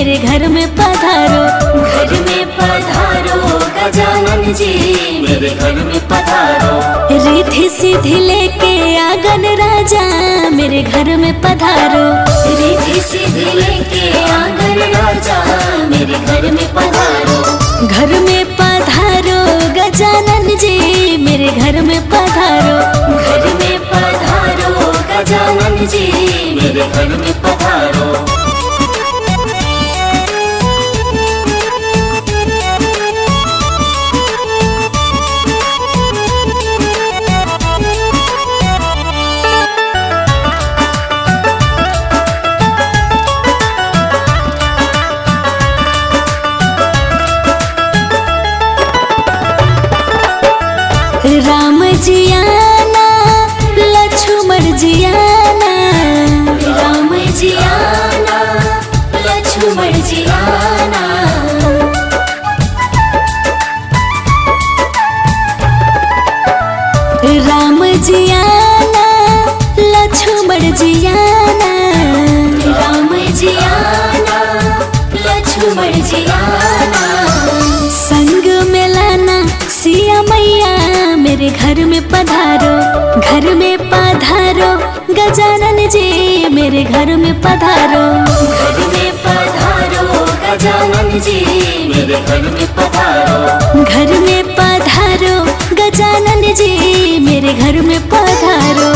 मेरे घर में पधारो। घर में पधारो गजानन जी, मेरे घर में पधारो। रिद्धि सिद्धि लेके आंगन राजा, मेरे घर में पधारो। रिद्धि सिद्धि लेके आंगन राजा, मेरे घर में पधारो। घर में पधारो गजानन जी, मेरे घर में पधारो। घर में पधारो गजानन जी, मेरे घर में पधारो। राम जी आना, लक्ष्मण जी आना। राम जी आना, लक्ष्मण जी आना। राम जी आना, लक्ष्मण जी आना। राम जी आना, लक्ष्मण जी आना। संग में लाना सिया मैया, मेरे घर में पधारो। घर में पधारो गजानन जी, मेरे घर में पधारो। घर में पधारो गजानन जी, मेरे घर में पधारो। घर में पधारो गजानन जी, मेरे घर में पधारो।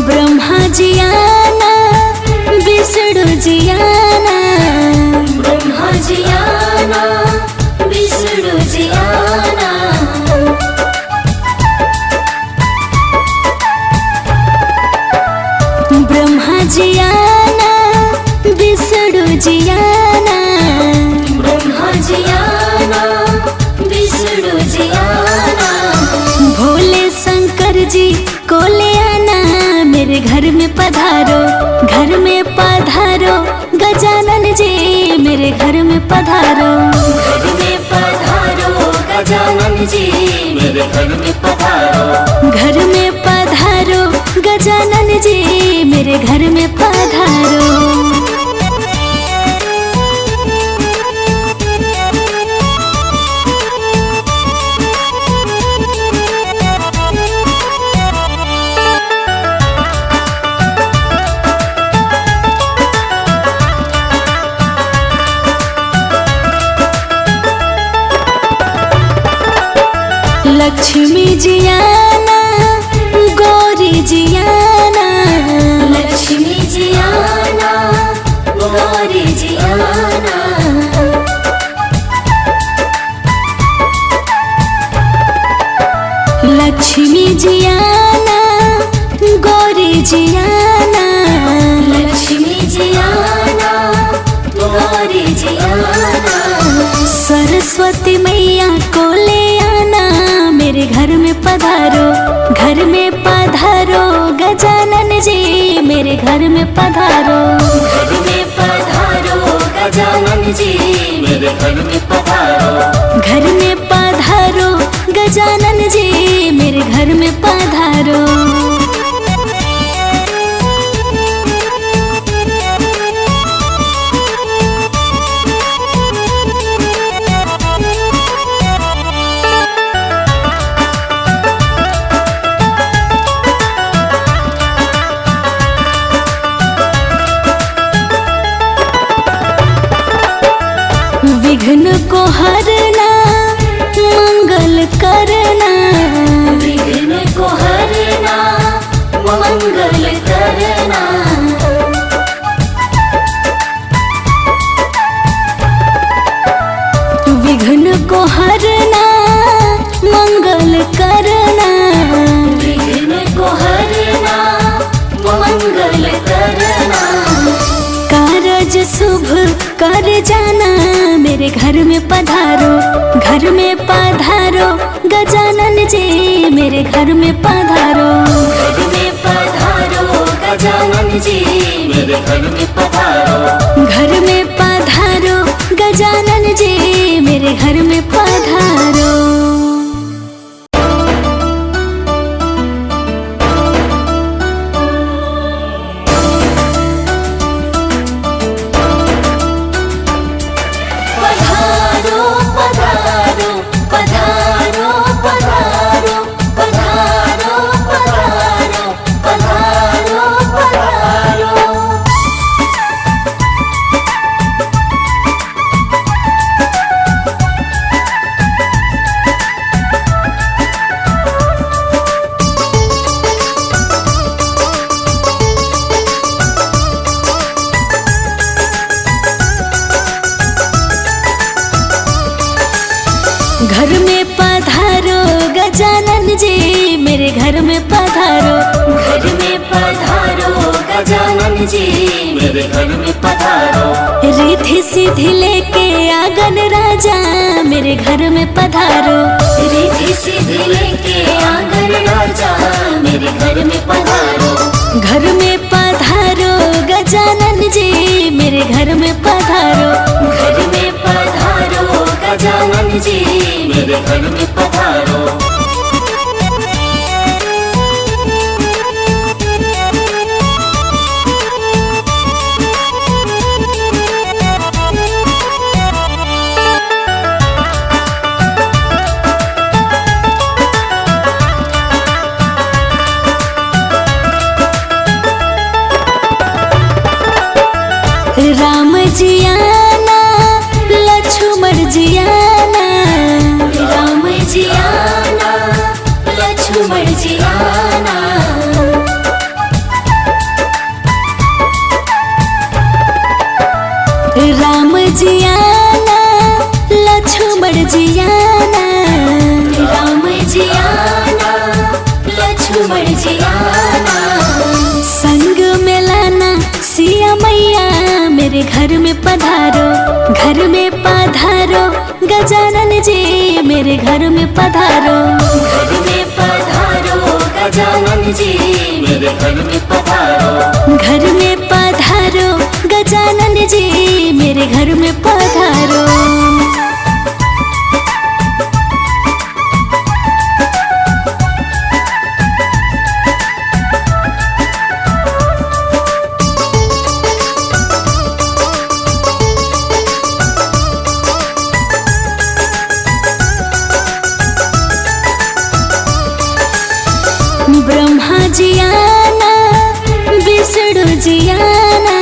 ब्रह्मा जी आना, विष्णु जी आना। ब्रह्मा जी आना, विष्णु जी आना। ब्रह्मा जी आना, विष्णु जी आना। ब्रह्मा जी आना, विष्णु जी आना। भोले शंकर जी को ले आना, मेरे घर में पधारो। घर में पधारो गजानन जी, मेरे घर में पधारो। घर में पधारो गजानन जी, मेरे घर में पधारो। घर में पधारो गजानन जी, मेरे घर में पधारो। लक्ष्मी जी आना, गौरी जी आना। लक्ष्मी जी आना, गौरी जी आना। लक्ष्मी जी आना, गौरी जी आना। लक्ष्मी जी आना, गौरी जी आना। सरस्वती मैया को ले आना, मेरे घर में पधारो। घर में पधारो गजानन जी, मेरे घर में पधारो। घर में पधारो गजानन जी, मेरे घर में पधारो। घर में पधारो गजानन जी, मेरे घर में पधारो। विघ्न को हरना, मंगल करना। विघ्न को हरना, मंगल करना। विघ्न को हरना, मंगल करना। विघ्न को हरना, मंगल करना। कारज शुभ कर जाना, मेरे घर में पधारो। घर में पधारो गजानन जी, मेरे घर में पधारो। घर में गजानन जी मेरे घर में पधारो। घर में पधारो गजानन जी मेरे घर में पधारो। घर में पधारो गजानन जी मेरे घर में पधारो। घर में पधारो गजानन जी मेरे घर में पधारो। रिद्धि सिद्धि लेके आंगन राजा मेरे घर में पधारो। रिद्धि सिद्धि लेके आंगन राजा मेरे घर में पधारो। घर में पधारो गजानन जी मेरे घर में पधारो। घर में पधारो गजानन जी मेरे घर में पधारो। राम जी आना लक्ष्मण जी आना। राम जी आना लक्ष्मण जी आना। राम जी आना लक्ष्मण जी आना। राम जी आना लक्ष्मण जी आना। संग में लाना सिया मैया मेरे घर में पधारो। घर में पधारो गजानन जी मेरे घर में पधारो। घर में पधारो गजानन जी मेरे घर में पधारो। घर में पधारो गजानन जी मेरे घर में पधारो। ब्रह्मा जी आना विष्णु जी आना।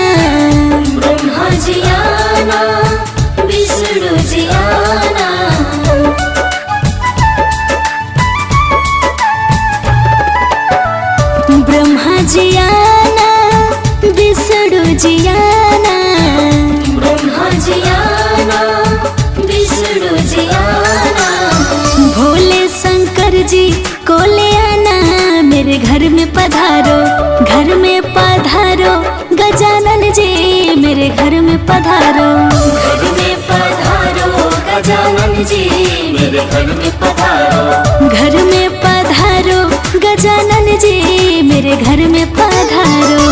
ब्रह्मा जी आना विष्णु जी आना। ब्रह्मा जी आना विष्णु जी आना। ब्रह्मा जी आना विष्णु जी आना। भोले शंकर जी को ले आना मेरे घर में पधारो। घर में पधारो गजानन जी मेरे घर में पधारो। घर में पधारो गजानन जी मेरे घर में पधारो। घर में पधारो गजानन जी मेरे घर में पधारो।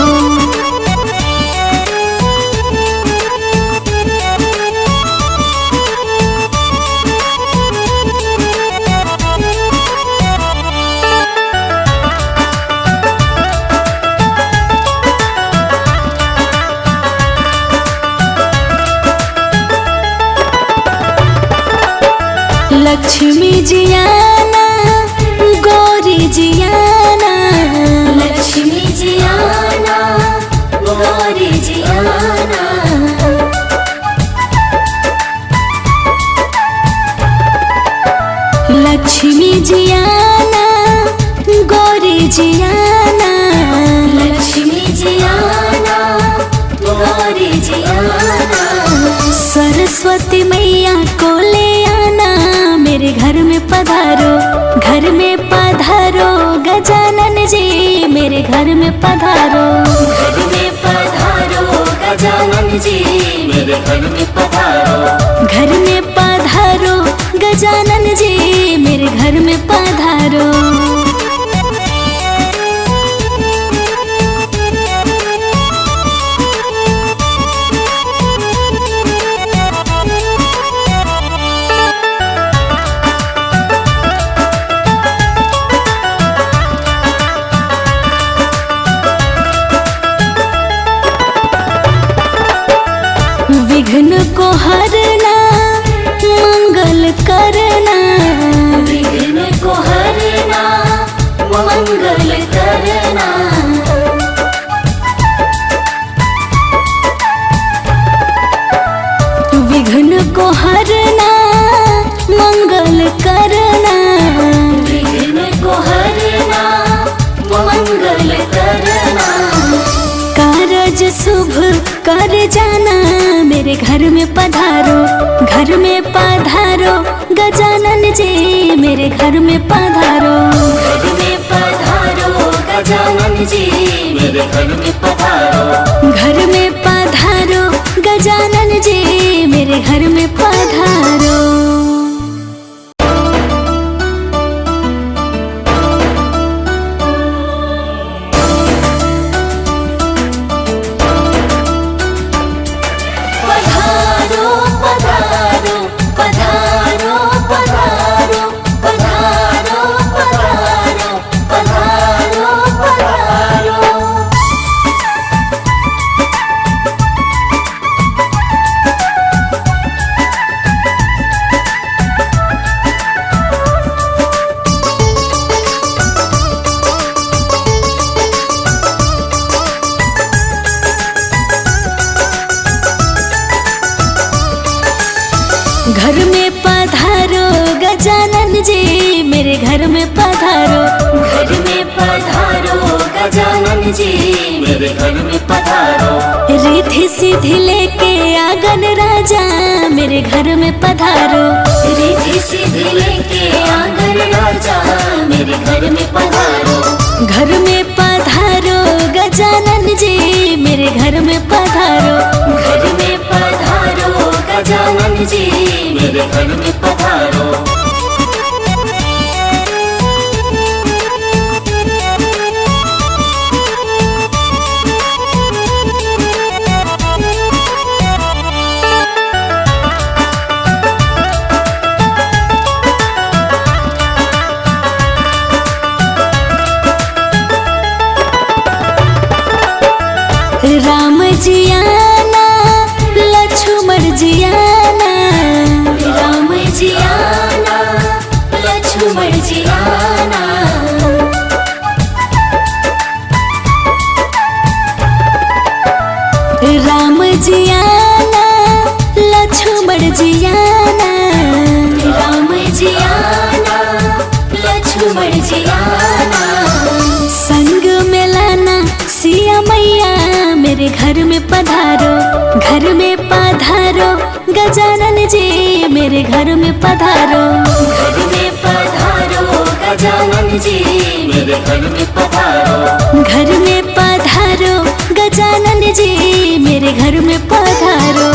लक्ष्मी जी आना गौरी जी आना। लक्ष्मी जी आना गौरी जी आना। लक्ष्मी जी आना गौरी जी आना। लक्ष्मी जी आना गौरी जी आना। सरस्वती मैया को ले आना मेरे घर में पधारो। घर में पधारो गजानन जी मेरे घर में पधारो। घर में पधारो गजानन जी मेरे घर में पधारो। घर में पधारो गजानन जी मेरे घर में पधारो। हरना मंगल करना, विघ्न को हरना मंगल करना। विघ्न को हरना मंगल करना, विघ्न को हरना मंगल करना। कारज शुभ कर जाना, मेरे घर में पधारो, घर में पधारो गजानन जी, मेरे घर में पधारो। घर में पधारो गजानन जी, मेरे घर में पधारो। घर में पधारो गजानन जी, मेरे घर में पधारो। पधारो पधारो पधारो पधारो पधारो पधारो पधारो पधारो। घर में पधारो गजानन जी, मेरे घर में पधारो। घर में पधारो गजानन जी, मेरे घर में पधारो। रिद्धि सिद्धि लेके आंगन राजा, मेरे घर में पधारो। रिद्धि सिद्धि लेके आंगन राजा, मेरे घर में पधारो। घर में पधारो गजानन जी, मेरे घर में पधारो। घर में पधारो गजानन जी, मेरे घर में पधारो। राम जी आना लक्ष्मण जी आना, राम जी आना लक्ष्मण जी आना। राम जी आना लक्ष्मण जी आना, राम जी आना लक्ष्मण जी आना। संग में लाना सिया मैया, मेरे घर में पधारो। घर में पधारो गजानन जी, मेरे घर में पधारो। घर में पधारो गजानन जी, मेरे घर में पधारो। घर में पधारो गजानन जी, मेरे घर में पधारो।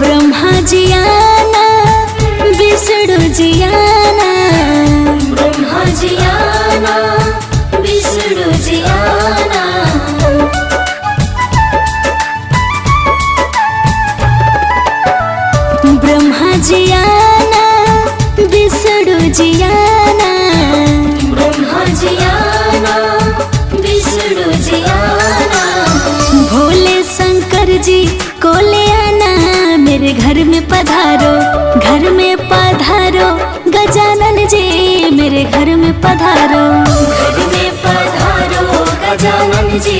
ब्रह्मा जी आना विष्णु जी आना, ब्रह्मा जी आना विष्णु जी आना। ब्रह्मा जी आना विष्णु जी आना, ब्रह्मा जी आना विष्णु जी आना। भोले शंकर जी को ले आना, मेरे घर में पधारो। घर में पधारो गजानन जी, मेरे घर में पधारो। घर में पधारो गजानन जी,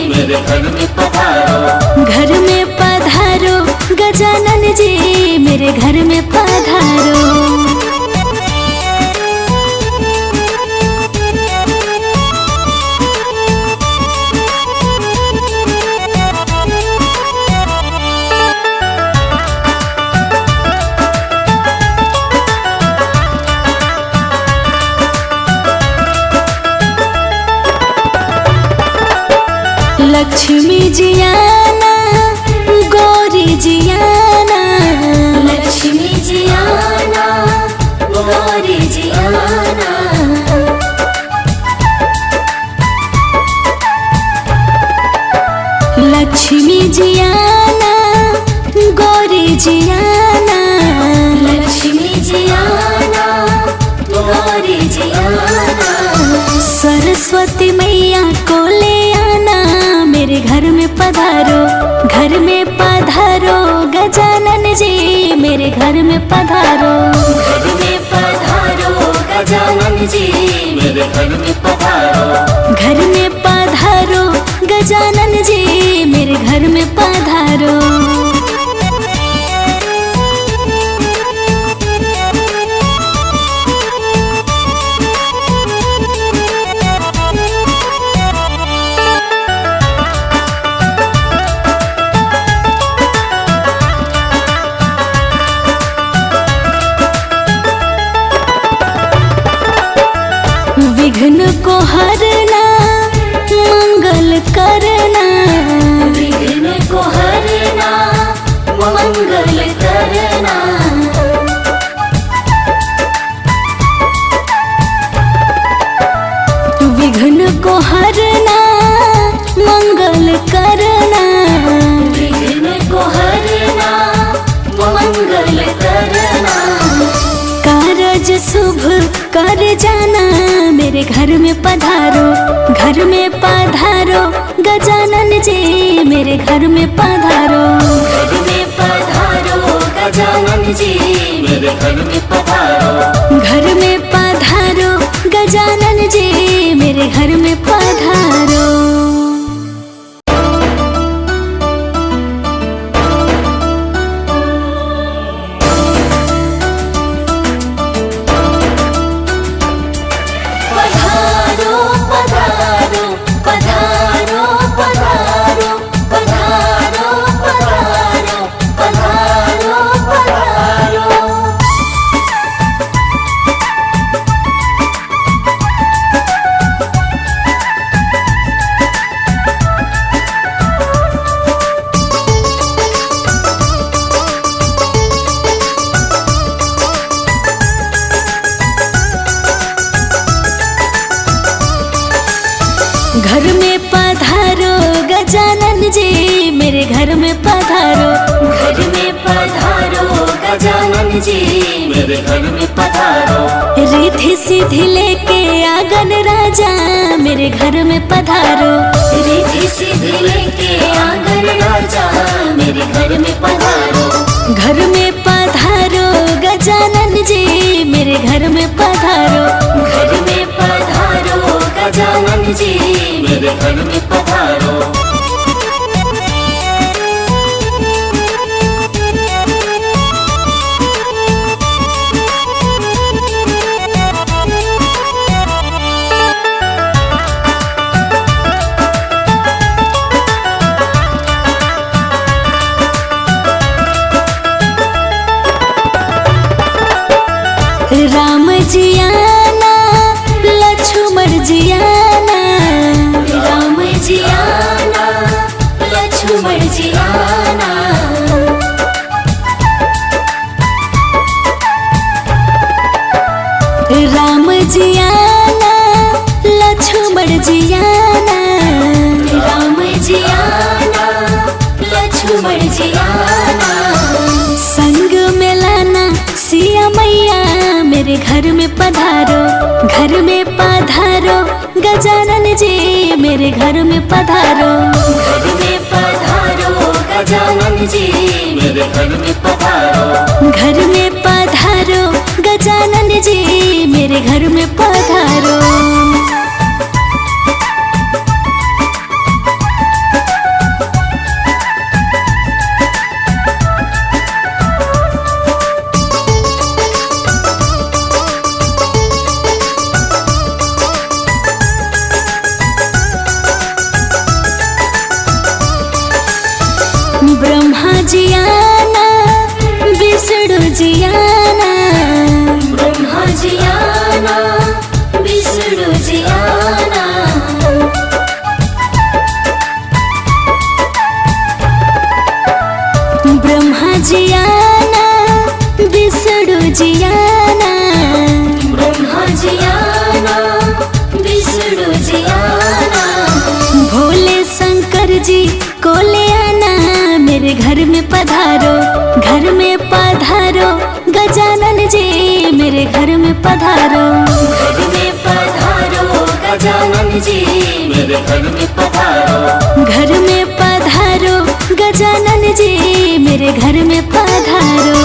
मेरे घर में पधारो। घर में पधारो गजानन जी, मेरे घर में पधारो। लक्ष्मी जी आना गौरी जी आना, लक्ष्मी जी आना गौरी जी आना। जियाना गौरी जियाना, लक्ष्मी जियाना गौरी जियाना, सरस्वती मैया को ले आना मेरे घर में पधारो, घर में पधारो गजानन जी मेरे घर में पधारो, घर में पधारो गजानन जी मेरे घर में पधारो, घर में पधारो गजानन जी मेरे घर में पधारो। विघ्न को हरना मंगल करना, विघ्न को हरना मंगल करना, विघ्न को हरना मंगल करना, विघ्न को हरना मंगल करना, कारज शुभ कर जाना मेरे घर में पधारो, घर में पधारो गजानन जी मेरे घर में पधारो, घर में पधारो गजानन जी मेरे घर में पधारो, घर में पधारो गजानन जी मेरे घर में पधारो। घर में पधारो गजानन जी मेरे घर में पधारो, घर में पधारो गजानन जी मेरे घर में पधारो, रिद्धि सिद्धि लेके आंगन राजा मेरे घर में पधारो, रिद्धि सिद्धि लेके आंगन राजा मेरे घर में पधारो, घर में पधारो गजानन जी मेरे घर में पधारो, घर में पधारो गजानन जी मेरे घर में पधारो, राम जियाना लक्ष्मण जियाना, राम जियाना लक्ष्मण जियाना, राम जियाना लक्ष्मण जियाना, राम जियाना लक्ष्मण जियाना, संग में लाना सिया मैया मेरे घर में पधारो, घर में पधारो गजानन जी मेरे घर में पधारो, घर में पधारो गजानन जी मेरे घर में पधारो, घर में पधारो गजानन जी मेरे घर में पधारो। ब्रह्मा जियाना विष्णु जियाना, ब्रह्मा जियाना विष्णु जियाना, ब्रह्मा जियाना विष्णु जियाना, ब्रह्मा जियाना विष्णु जियाना, भोले शंकर जी को ले आना मेरे घर में पधारो। घर में पधारो गजानन जी मेरे घर में पधारो। घर में पधारो गजानन जी मेरे घर में पधारो।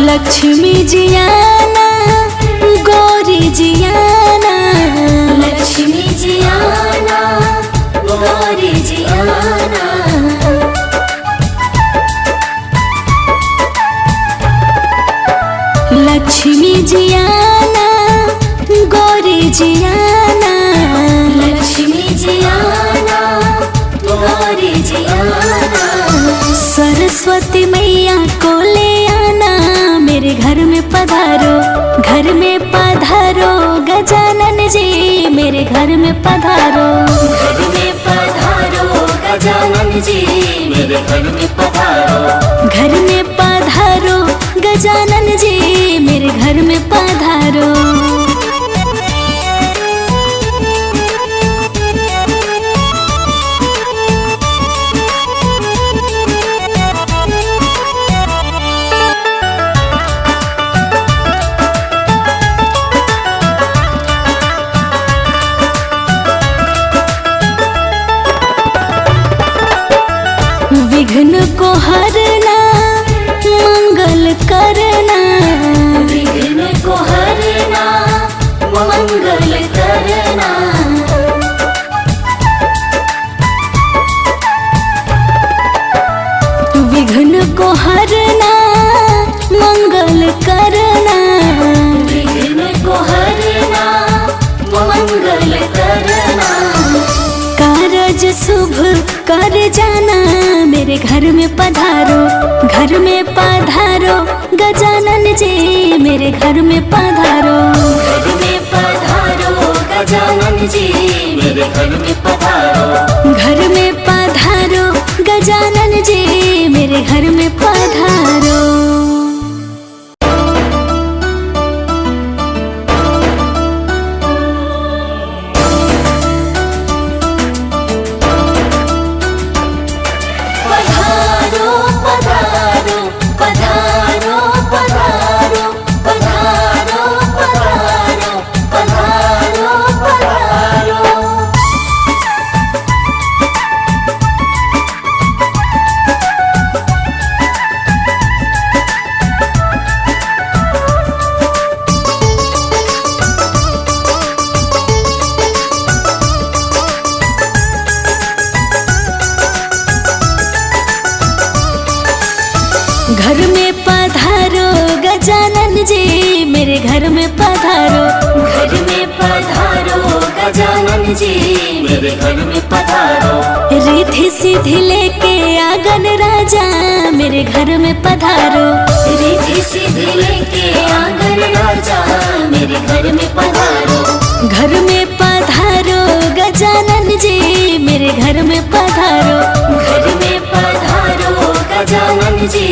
लक्ष्मी जी आना गौरी जी आना। लक्ष्मी जी आना गौरी जी आना। लक्ष्मी जी आना गौरी जी आना। लक्ष्मी जी आना गौरी जी आना। सरस्वती मैया को ले आना मेरे घर में पधारो। घर में पधारो गजानन जी मेरे घर में पधारो। घर में पधारो गजानन जी मेरे घर में पधारो। घर में पधारो गजानन जी मेरे घर में पधारो। विघ्न को हरना मंगल करना। विघ्न को हरना मंगल करना। विघ्न को हरना मंगल करना। विघ्न को हरना मंगल करना। कारज शुभ कर जाना मेरे घर में पधारो। घर में पधारो गजानन जी मेरे घर में पधारो। घर में पधारो गजानन जी मेरे घर में पधारो। घर में पधारो गजानन जी मेरे घर में पधारो। घर में पधारो गजानन जी मेरे घर में पधारो। घर में पधारो गजानन जी मेरे घर में पधारो। रिद्धि सिद्धि लेके आंगन राजा मेरे घर में पधारो। रिद्धि सिद्धि लेके आंगन राजा मेरे घर में पधारो। घर में पधारो गजानन जी मेरे घर में पधारो। घर में पधारो गजानन जी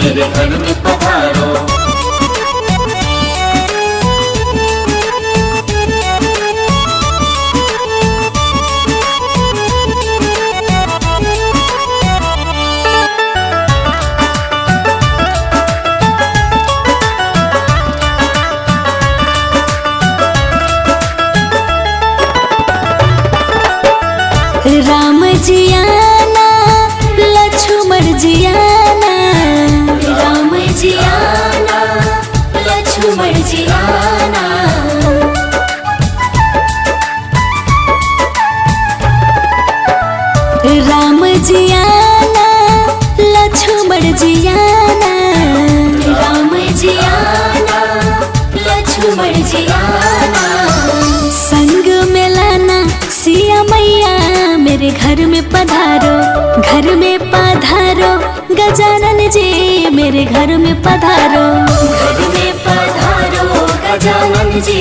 मेरे घर में पधारो। राम जी आना लक्ष्मण जी आना। राम जी आना लक्ष्मण जी आना। राम जी आना लक्ष्मण जी आना। राम जी आना लक्ष्मण जी आना। संग में लाना सिया मैया मेरे घर में पधारो। घर में पधारो गजानन जी मेरे घर में पधारो। घर में पधारो गजानन जी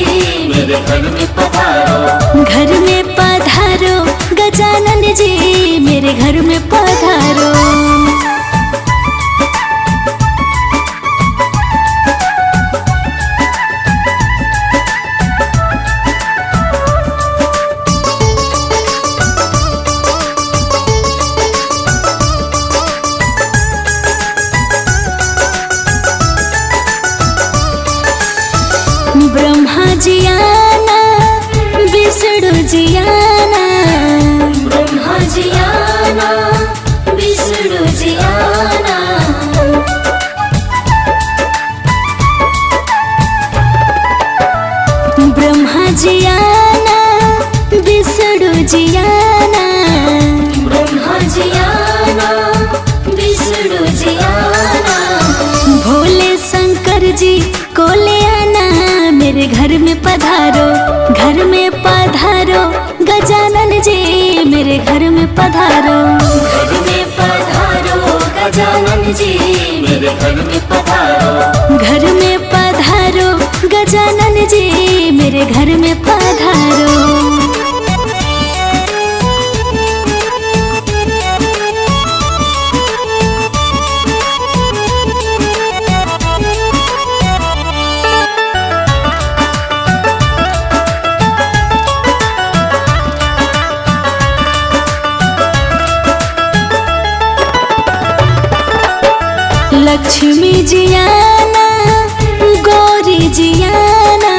मेरे घर में पधारो। घर में पधारो गजानन जी मेरे घर में पधारो। ब्रह्मा जी आना, विष्णु जी आना, ब्रह्मा जी आना, विष्णु जी आना, ब्रह्मा जी आना, विष्णु जी आना, ब्रह्मा जी आना, विष्णु जी आना, भोले शंकर जी को ले आना, मेरे घर में पधारो, घर में पधारो, गजानन जी मेरे घर में पधारो। घर में पधारो गजानन जी मेरे घर में पधारो, घर में पधारो, गजानन जी मेरे घर में पधारो। लक्ष्मी जी आना, गौरी जी आना,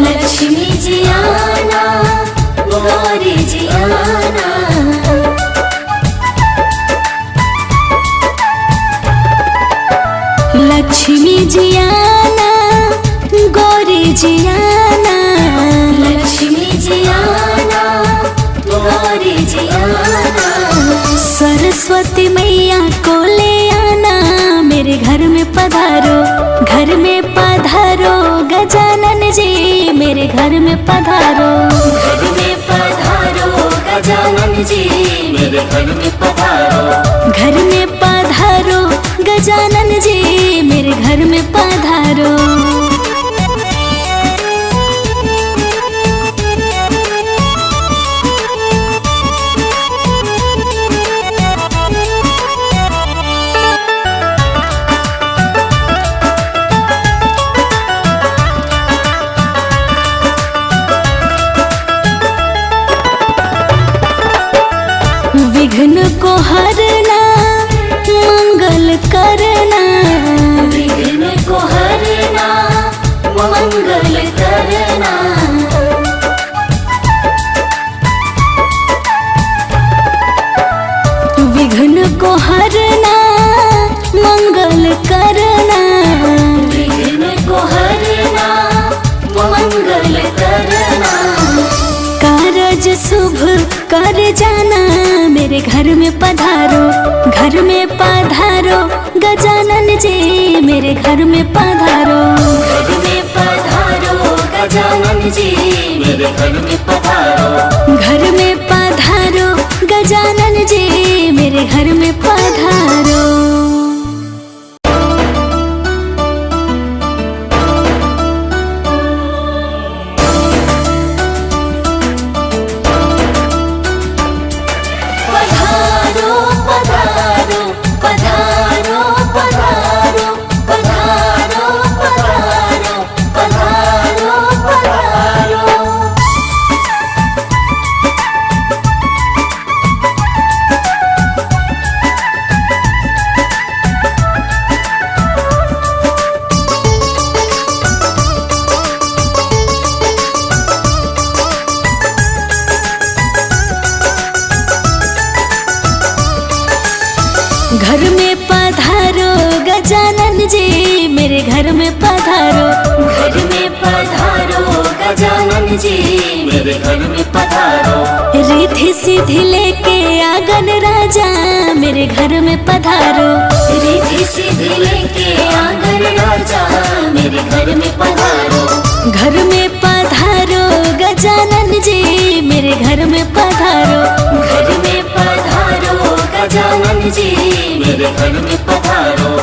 लक्ष्मी जी आना, गौरी जी आना, लक्ष्मी जी आना, गौरी जी आना, लक्ष्मी जी आना, गौरी जी आना, सरस्वती मैया को ले आना, मेरे घर में पधारो, घर में पधारो, गजानन जी मेरे घर में पधारो। घर में पधारो गजानन जी मेरे घर में पधारो, घर में पधारो, गजानन जी मेरे घर में पधारो। विघ्न को हरना, मंगल करना, विघ्न को हरना, मंगल करना, विघ्न को हरना, मंगल करना, विघ्न को हरना, मंगल करना, कारज शुभ कर जाना, मेरे घर में पधारो, घर में पधारो, गजानन जी मेरे घर में पधारो। घर में पधारो गजानन जी मेरे घर में पधारो, घर में पधारो, गजानन जी मेरे घर में पधारो। घर में पधारो, गजानन जी मेरे घर में पधारो। घर में पधारो गजानन जी मेरे घर में पधारो। रिद्धि सिद्धि लेके आंगन राजा मेरे घर में पधारो। रिद्धि सिद्धि लेके आंगन राजा मेरे घर में पधारो। घर में पधारो गजानन जी मेरे घर में पधारो। घर में पधारो गजानन जी मेरे घर में पधारो।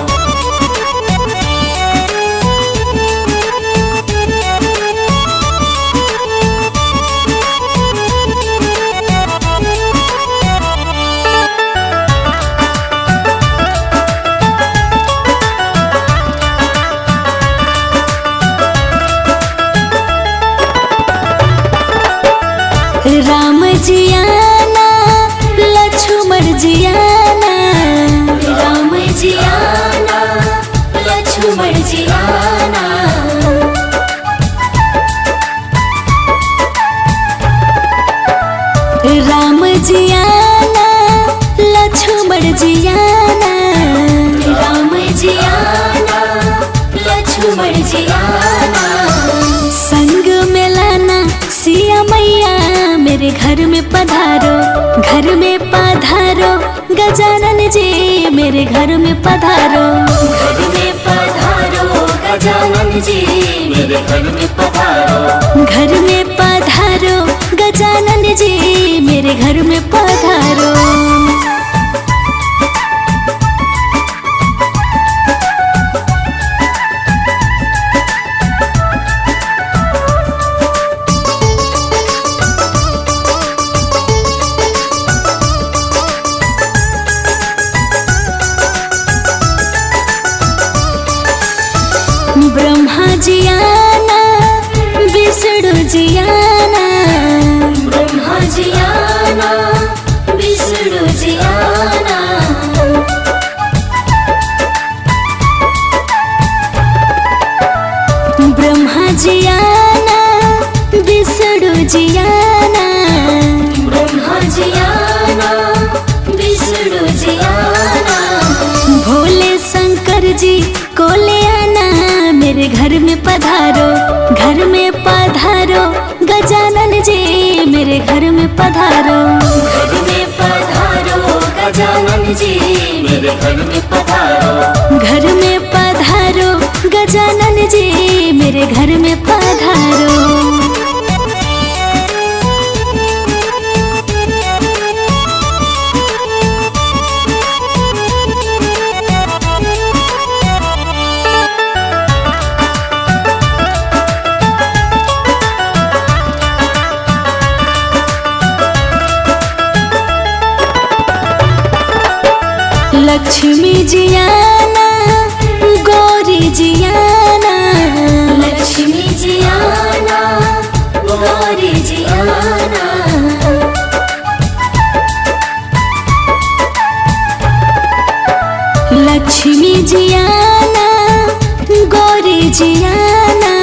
गजानन जी मेरे घर में पधारो। घर में पधारो गजानन जी मेरे घर में पधारो। घर में पधारो गजानन जी मेरे घर में पधारो। ब्रह्मा जी आना विष्णु जी आना। ब्रह्मा जी आना विष्णु जी आना। ब्रह्मा जी आना विष्णु जी आना। ब्रह्मा जी आना विष्णु जी आना। भोले शंकर जी को ले आना मेरे घर में पधारो। घर में पधारो गजानन जी मेरे घर में पधारो। घर में पधारो गजानन जी मेरे घर में पधारो। घर में पधारो गजानन जी मेरे घर में पधारो। लक्ष्मी जी आना गौरी जी आना। लक्ष्मी जी आना गौरी जी आना। लक्ष्मी जी आना गौरी जी आना।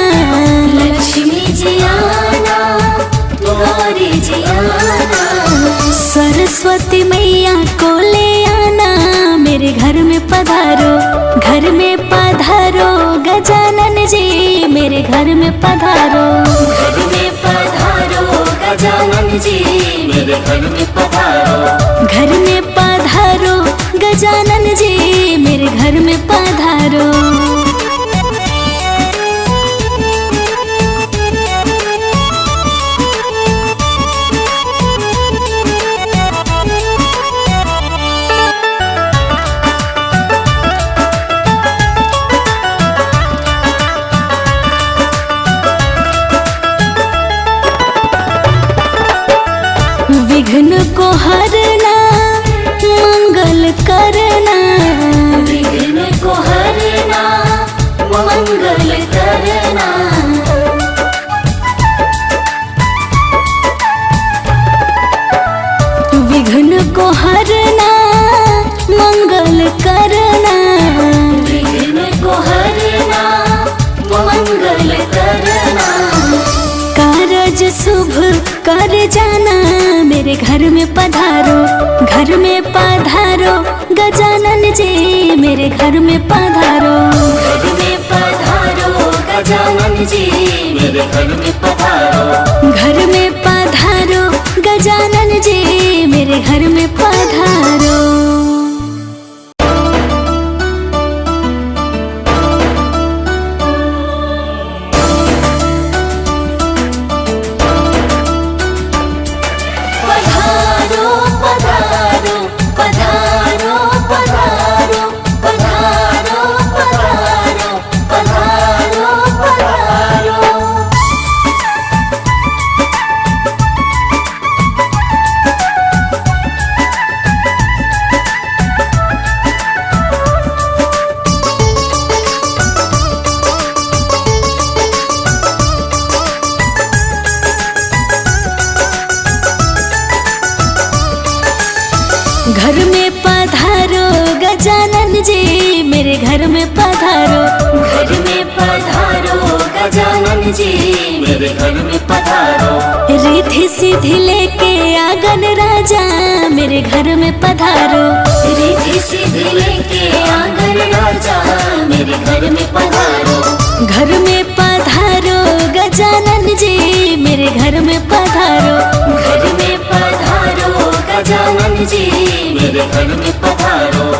लक्ष्मी जी आना गौरी जी आना। सरस्वती मैया को ले आना मेरे घर में पधारो। घर में पधारो गजानन जी मेरे घर में पधारो। घर में पधारो गजानन जी मेरे घर में पधारो। घर में पधारो गजानन जी मेरे घर में पधारो। विघ्न को हरना मंगल करना। विघ्न को हरना मंगल करना। विघ्न को हरना मंगल करना। विघ्न को हरना मंगल करना। कारज शुभ कर जाना मेरे घर में पधारो। घर में पधारो गजानन जी मेरे घर में पधारो। घर में पधारो गजानन जी मेरे घर में पधारो। घर में पधारो गजानन जी मेरे घर में पधारो। घर में पधारो गजानन जी मेरे घर में पधारो। घर में पधारो गजानन जी मेरे घर में पधारो। रिद्धि सिद्धि लेके आंगन राजा मेरे घर में पधारो। रिद्धि सिद्धि लेके आंगन राजा मेरे घर में पधारो। घर में पधारो गजानन जी मेरे घर में पधारो। घर में पधारो गजानन जी मेरे मेरे घर में पधारो।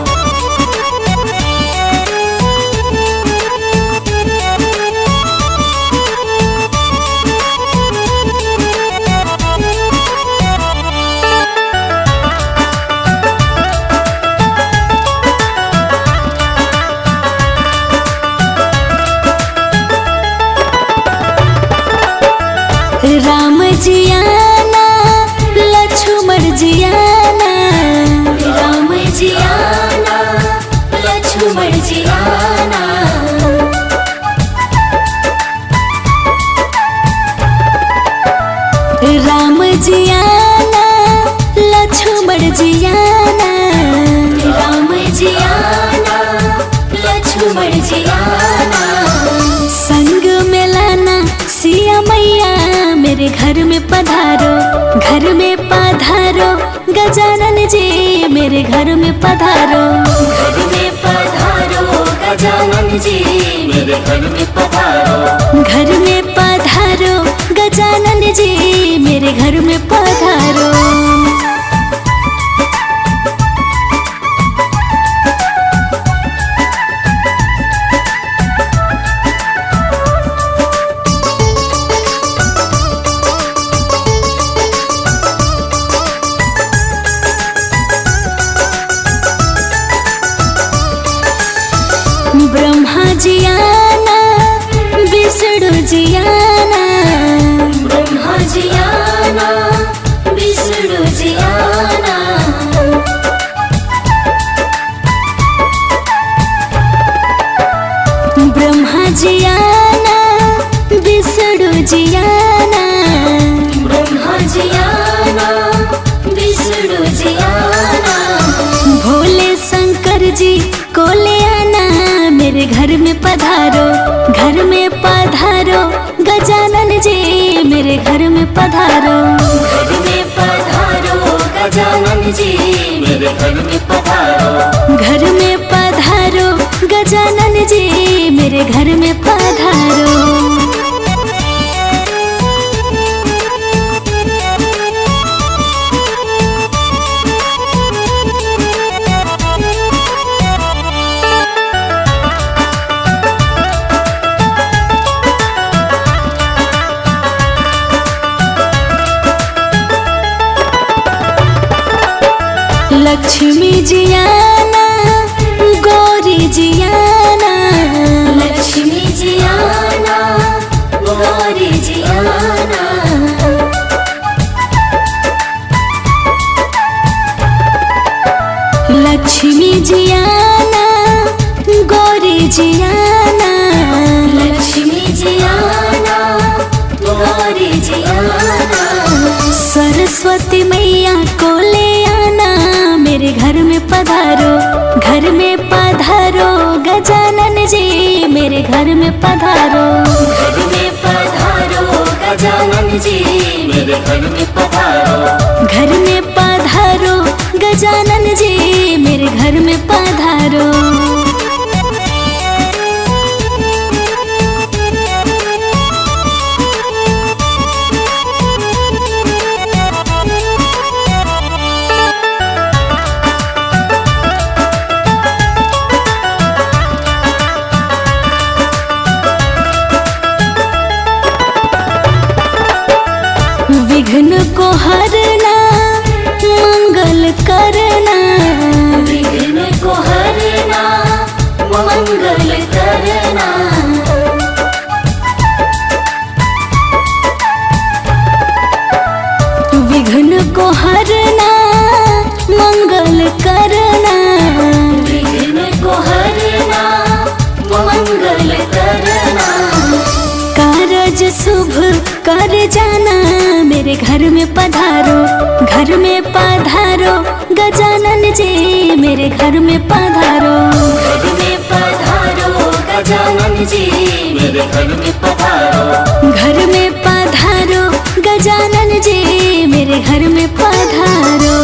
राम जी आना लक्ष्मण जी आना, राम जी आना लक्ष्मण जी आना, राम जी आना लक्ष्मण जी आना, राम जी आना लक्ष्मण जी आना, संग में लाना सिया मैया मेरे घर में पधारो, घर में पधारो गजानन जी मेरे घर में पधारो, घर में पधारो गजानन जी मेरे घर में पधारो, घर में पधारो गजानन जी मेरे घर में पधारो। ब्रह्मा जी आना विष्णु जी आना, ब्रह्मा जी आना विष्णु जी आना, ब्रह्मा जी आना विष्णु जी आना, ब्रह्मा जी आना विष्णु जी आना, भोले शंकर जी को ले आना मेरे घर में पधारो, घर में पधारो गजानन जी मेरे घर में पधारो, घर में पधारो गजानन जी मेरे घर में पधारो, घर में पधारो गजानन जी मेरे घर में पधारो। लक्ष्मी जी आना गौरी जी आना, लक्ष्मी जी आना गौरी जी आना, लक्ष्मी जी आना गौरी जी आना, लक्ष्मी जी आना गौरी जी आना, सरस्वती मैया को ले आना मेरे घर में पधारो, घर में पधारो गजानन जी मेरे घर में पधारो, घर में पधारो गजानन जी मेरे घर में पधारो, घर में पधारो गजानन जी मेरे घर में पधारो। विघ्न को हरना मंगल करना, विघ्न को हरना मंगल करना, विघ्न को हरना मंगल करना, विघ्न को हरना मंगल करना, कारज शुभ कर जाना मेरे घर में पधारो, घर में पधारो गजानन जी मेरे घर में पधारो, घर में पधारो गजानन जी मेरे घर में पधारो, घर में पधारो गजानन जी मेरे घर में पधारो।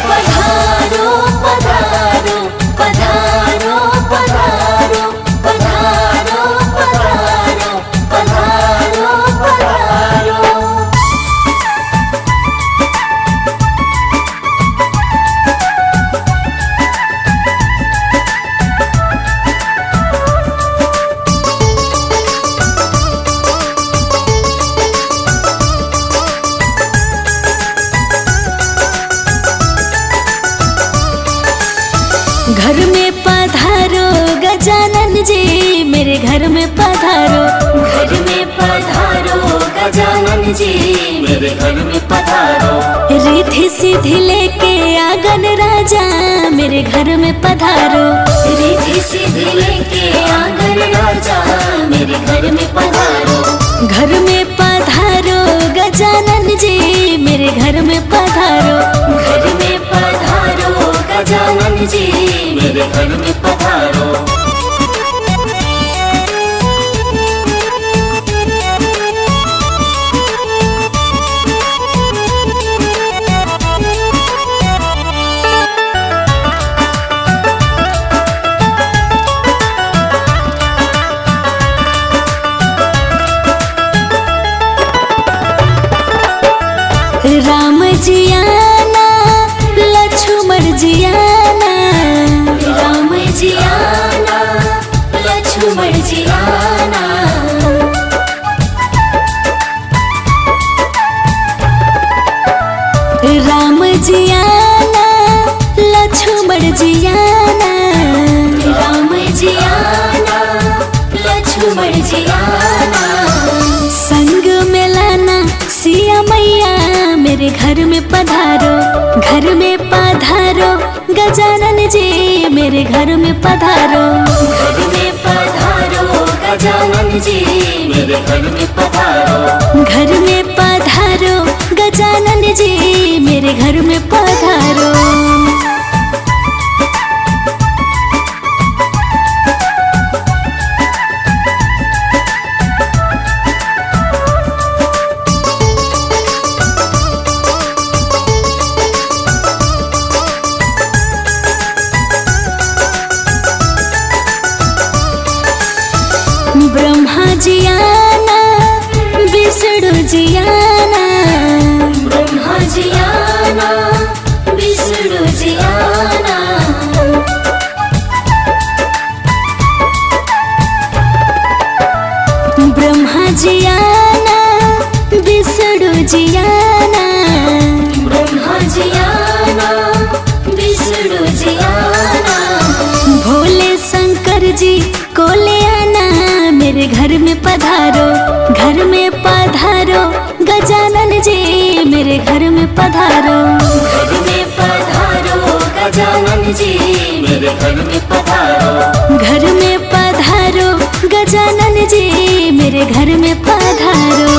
पधारो पधारो पधारो पधारो घर में पधारो। घर में पधारो गजानन जी मेरे घर में पधारो। रिद्धि सिद्धि लेके आंगन राजा मेरे घर में पधारो। रिद्धि सिद्धि लेके आंगन राजा मेरे घर में पधारो। घर में पधारो गजानन जी मेरे घर में पधारो। घर में पधारो गजानन जी मेरे घर में पधारो। राम जी आना लक्ष्मण जी आना। राम जी आना लक्ष्मण जी आना। राम जी आना लक्ष्मण जी आना। राम जी आना लक्ष्मण जी आना। संग में लाना सिया मैया मेरे घर में पधारो। घर में पधारो गजानन जी मेरे घर में पधारो। घर में पधारो गजानन जी मेरे घर में पधारो। घर में पधारो गजानन जी मेरे घर में पधारो। ब्रह्मा जी आना विष्णु जी आना। ब्रह्मा जी आना विष्णु जी आना। ब्रह्मा जी आना विष्णु जी आना। ब्रह्मा जी आना विष्णु जी आना। भोले शंकर जी को ले आना मेरे घर में पधारो। घर में पधारो गजानन जी मेरे घर में पधारो। घर में पधारो गजानन जी मेरे घर में पधारो। घर में पधारो गजानन जी मेरे घर में पधारो।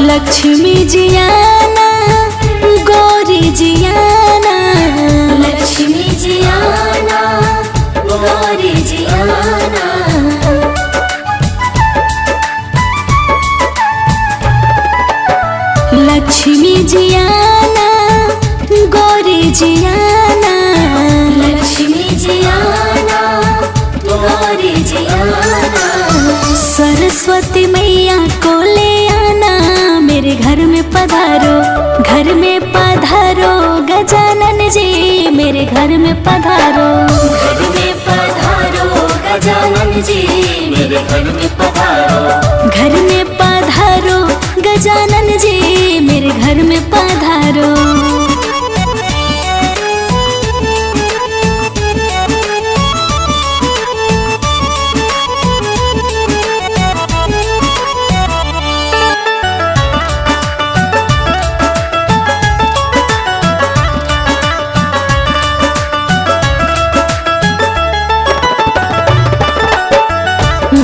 लक्ष्मी जी आना गौरी जी आना। लक्ष्मी जी आना गौरी जी आना। लक्ष्मी जी आना गौरी जी आना। लक्ष्मी जी आना गौरी जी आना। सरस्वती मैया को ले आना मेरे घर में पधारो। घर में पधारो गजानन जी मेरे घर में पधारो। घर में पधारो गजानन जी मेरे घर में पधारो। घर में पधारो गजानन जी मेरे घर में पधारो।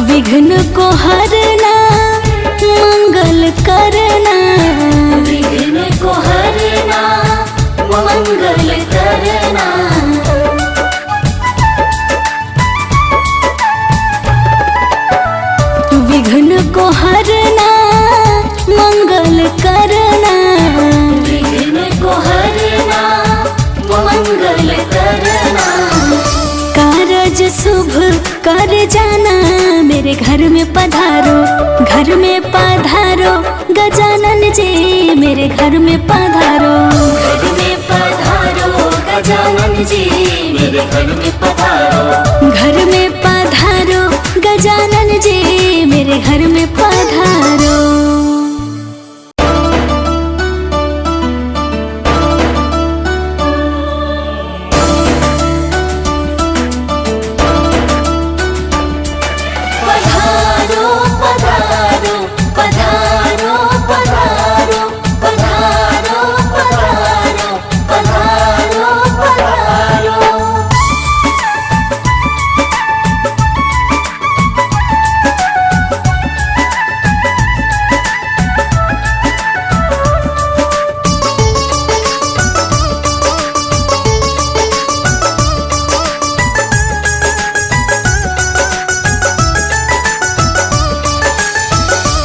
विघ्न को हरना मंगल करना। विघ्न को हरना मंगल करना। विघ्न को हरना मंगल करना। विघ्न को हरना मंगल करना। कारज शुभ कर जाना मेरे घर में पधारो। घर में पधारो गजानन जी मेरे घर में पधारो। घर में पधारो मेरे घर में पधारो। घर में पधारो गजानन जी मेरे घर में पधारो। पधारो पधारो पधारो पधारो पधारो पधारो पधारो पधारो।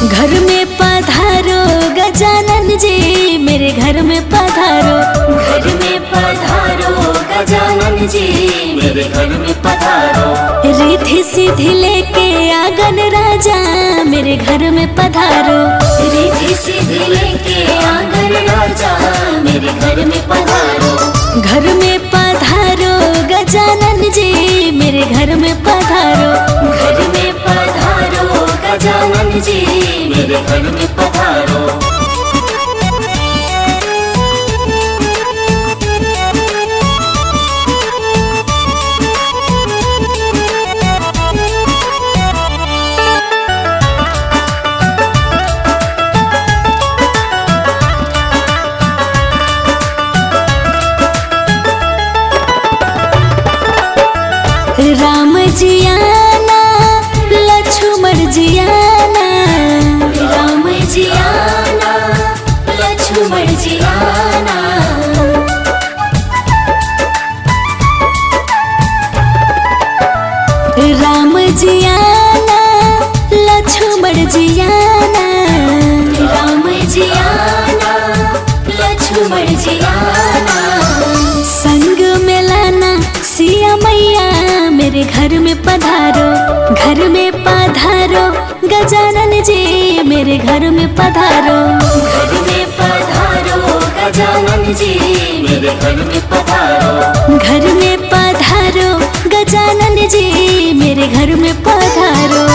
घर में पधारो गजानन जी मेरे घर में पधारो। घर में पधारो गजानन जी मेरे घर में पधारो। रिद्धि सिद्धि लेके आंगन राजा मेरे घर में पधारो। रिद्धि सिद्धि लेके आंगन राजा मेरे घर में पधारो। घर में पधारो गजानन जी मेरे घर में पधारो। घर में पधारो गजानन जी मेरे घर में पधारो। राम जी आना लक्ष्मण जी आना। राम जी आना लक्ष्मण जी आना। राम जी आना लक्ष्मण जी आना। राम जी आना लक्ष्मण जी आना। संग में लाना सिया मैया मेरे घर में पधारो। घर में पधारो गजानन जी मेरे घर में पधारो। घर में पधारो गजानन जी मेरे घर में पधारो। घर में पधारो गजानन जी मेरे घर में पधारो।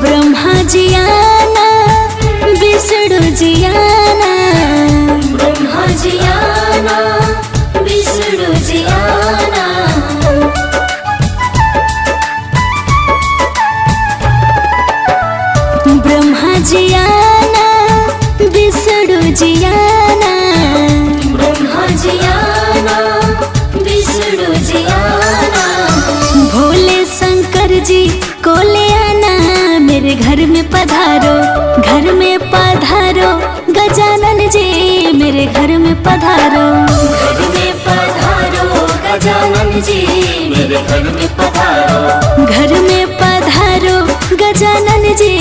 ब्रह्मा जी आना विष्णु जी आना। ब्रह्मा जी आना विष्णु जी आना। ब्रह्मा जी आना विष्णु जी आना। ब्रह्मा जी आना विष्णु जी आना। भोले शंकर जी को ले आना मेरे घर में पधारो। घर में पधारो गजानन जी मेरे घर में पधारो। घर में पधारो गजानन जी मेरे घर में पधारो। घर में पधारो गजानन जी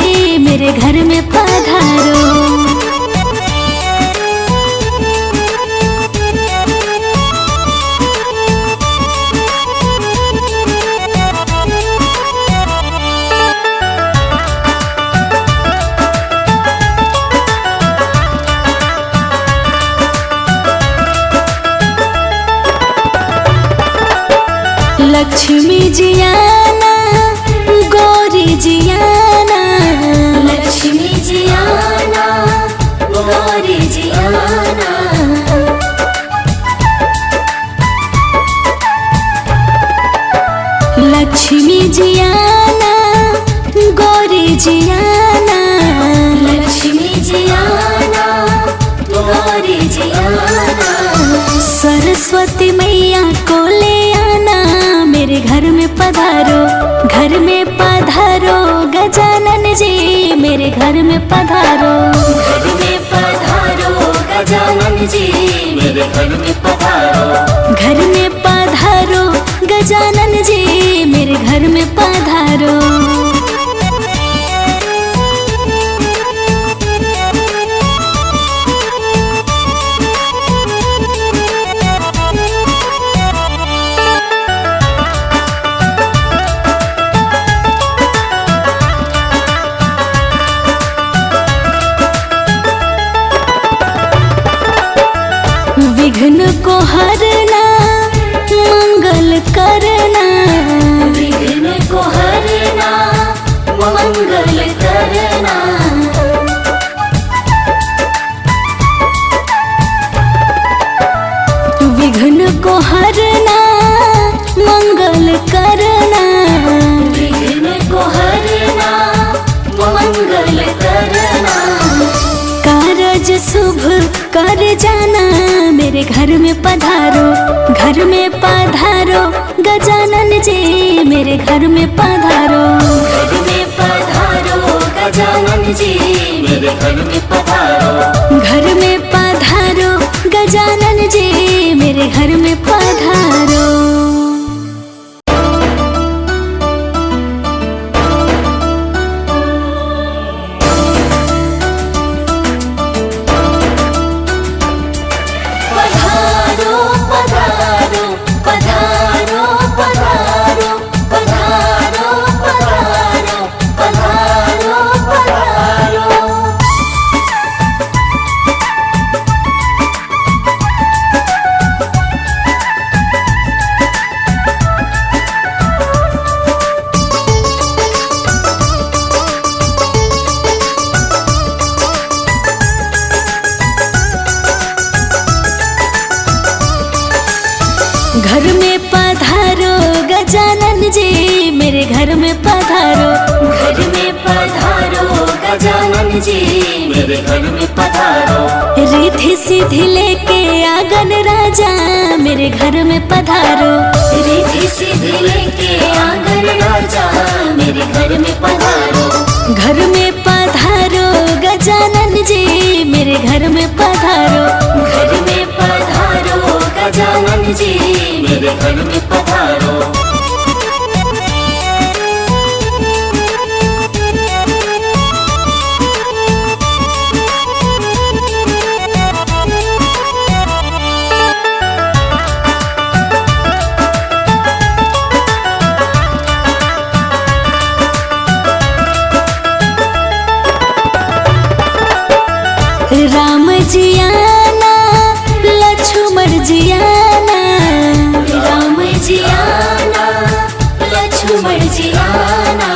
मेरे घर में पधारो। लक्ष्मी जी आना गौरी जी आना। लक्ष्मी जी आना गौरी जी आना। लक्ष्मी जी आना गौरी जी आना। लक्ष्मी जी आना गौरी जी आना। सरस्वती मैया को ले आना मेरे घर में पधारो। घर में पधारो गजानन जी मेरे घर में पधारो। घर में पधारो गजानन जी मेरे घर में पधारो। घर में पधारो गजानन जी मेरे घर में पधारो। विघ्न को हरना मंगल करना, विघ्न को हरना मंगल करना। विघ्न को हरना मंगल करना, विघ्न को हरना मंगल करना। कारज शुभ कर जाना मेरे घर में पधारो, घर में पधारो गजानन जी मेरे घर में पधारो, घर में पधारो गजानन जी मेरे घर में पधारो, घर में पधारो गजानन जी मेरे घर में पधारो। घर में पधारो गजानन जी मेरे घर में पधारो, घर में पधारो गजानन जी मेरे घर में पधारो। रिद्धि सिद्धि लेके आंगन राजा मेरे घर में पधारो, रिद्धि सिद्धि लेके आंगन राजा मेरे घर में पधारो। घर में पधारो गजानन जी मेरे घर में पधारो, घर में पधारो गजानन जी मेरे घर में पधारो। राम जी आना लक्ष्मण जी आना, राम जी आना लक्ष्मण जी आना।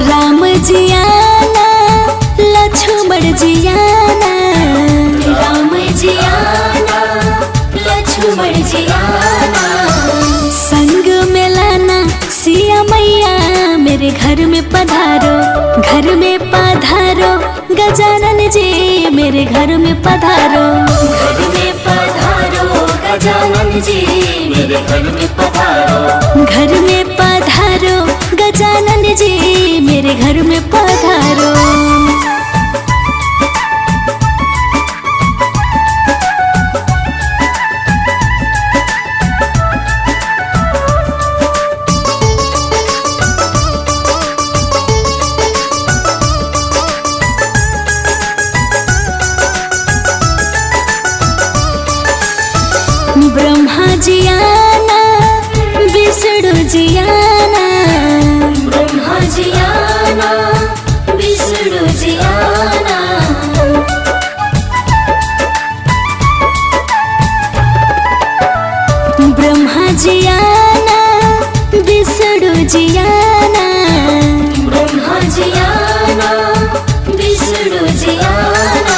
राम जी आना लक्ष्मण जी आना, राम जी आना लक्ष्मण जी आना। संग में लाना सिया मैया मेरे घर में पधारो, घर में पधारो गजानन जी मेरे घर में पधारो, घर में पधारो गजानन जी मेरे घर में पधारो। घर में पधारो गजानन जी मेरे घर में पधारो। ब्रह्मा जी आना विष्णु जी आना, ब्रह्मा जी आना विष्णु जी आना। ब्रह्मा जी आना विष्णु जी आना, ब्रह्मा जी आना विष्णु जी आना।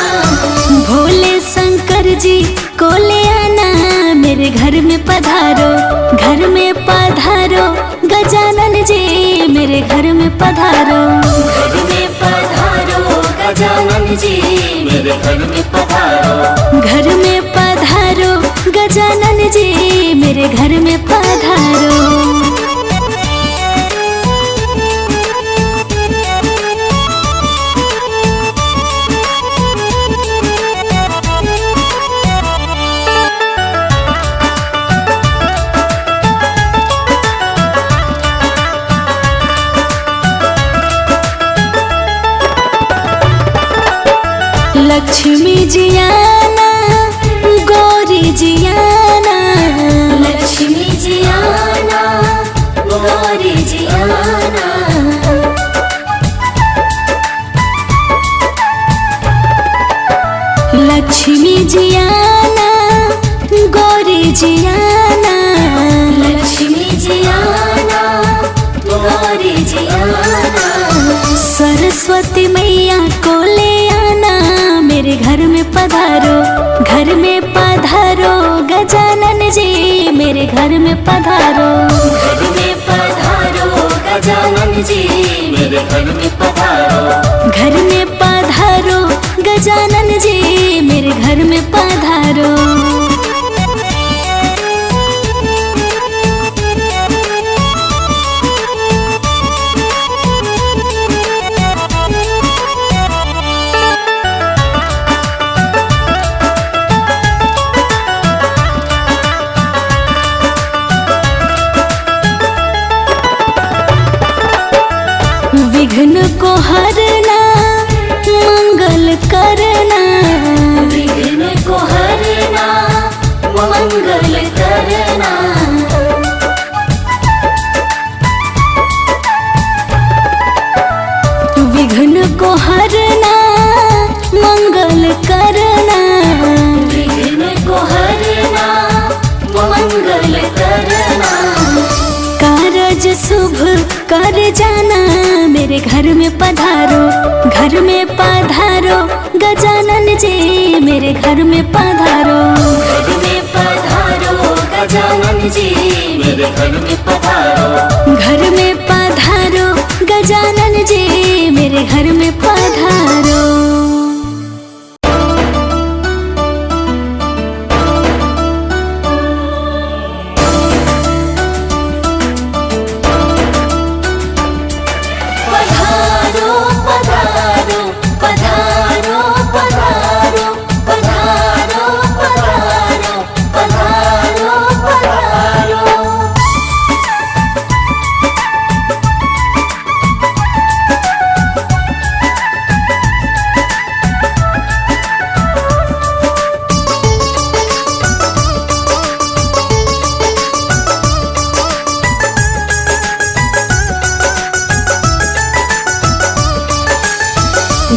भोले शंकर जी को ले आना मेरे घर में पधारो, घर में पधारो गजानन जी मेरे घर में पधारो, घर में पधारो गजानन जी मेरे घर में पधारो। घर में पधारो गजानन जी मेरे घर में पधारो। लक्ष्मी जी आना गौरी जी आना, लक्ष्मी जी आना गौरी जी आना। मेरे घर में पधारो। घर में पधारो गजानन जी मेरे घर में पधारो। घर में पधारो गजानन जी मेरे घर में पधारो। विघ्न को हरना मंगल करना। विघ्न को हरना मंगल करना। विघ्न को हरना मंगल करना। विघ्न को हरना मंगल करना। कारज शुभ कर जाना मेरे घर में पधारो। घर में पधारो गजानन जी मेरे घर में पधारो। घर में पधारो गजानन जी मेरे घर में पधारो। घर में पधारो गजानन जी मेरे घर में पधारो।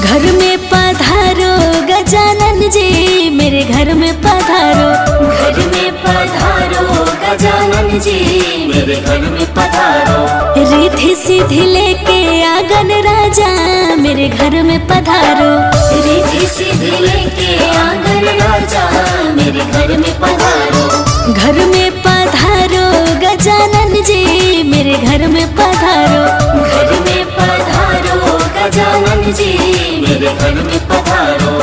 घर में पधारो गजानन जी मेरे घर में पधारो। घर में पधारो गजानन जी मेरे घर में पधारो। रिद्धि सिद्धि लेके आंगन राजा मेरे घर में पधारो। रिद्धि सिद्धि लेके आंगन राजा मेरे घर में पधारो। घर में पधारो गजानन जी मेरे घर में पधारो। घर में पधारो गजानन जी मेरे घर में पधारो।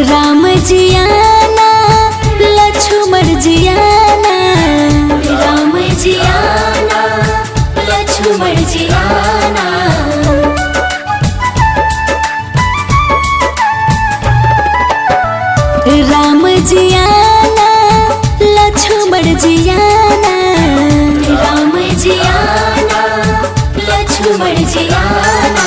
राम जी आना लक्ष्मण जी आना। राम जी आना लक्ष्मण जी आना। राम जी आना लक्ष्मण जी आना। राम जी आना लक्ष्मण जी आना।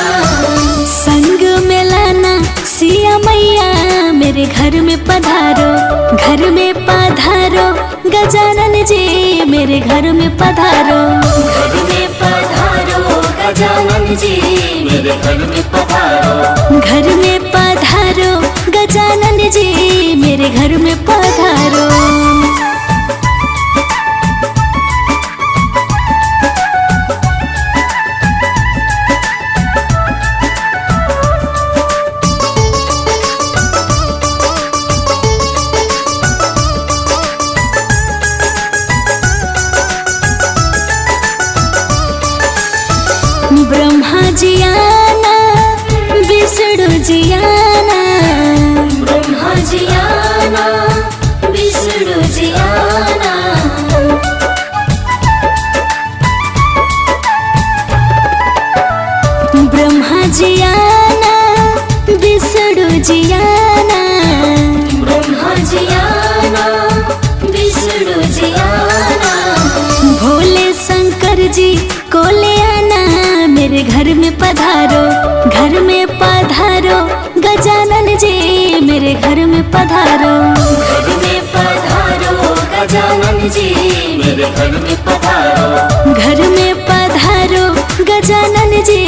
संग में लाना सिया मैया मेरे घर में पधारो। घर में पधारो गजानन जी मेरे घर में पधारो। घर में पधारो गजानन जी मेरे घर में पधारो। घर में पधारो गजानन जी मेरे घर में पधारो। ब्रह्मा जी आना विष्णु जी आना। ब्रह्मा जी आना विष्णु जी आना। ब्रह्मा जी आना विष्णु जी आना। ब्रह्मा जी आना विष्णु जी आना। भोले शंकर जी को ले आना मेरे घर में पधारो। घर में पधारो गजानन जी मेरे घर में पधारो। घर में पधारो गजानन जी मेरे घर में पधारो। घर में पधारो गजानन जी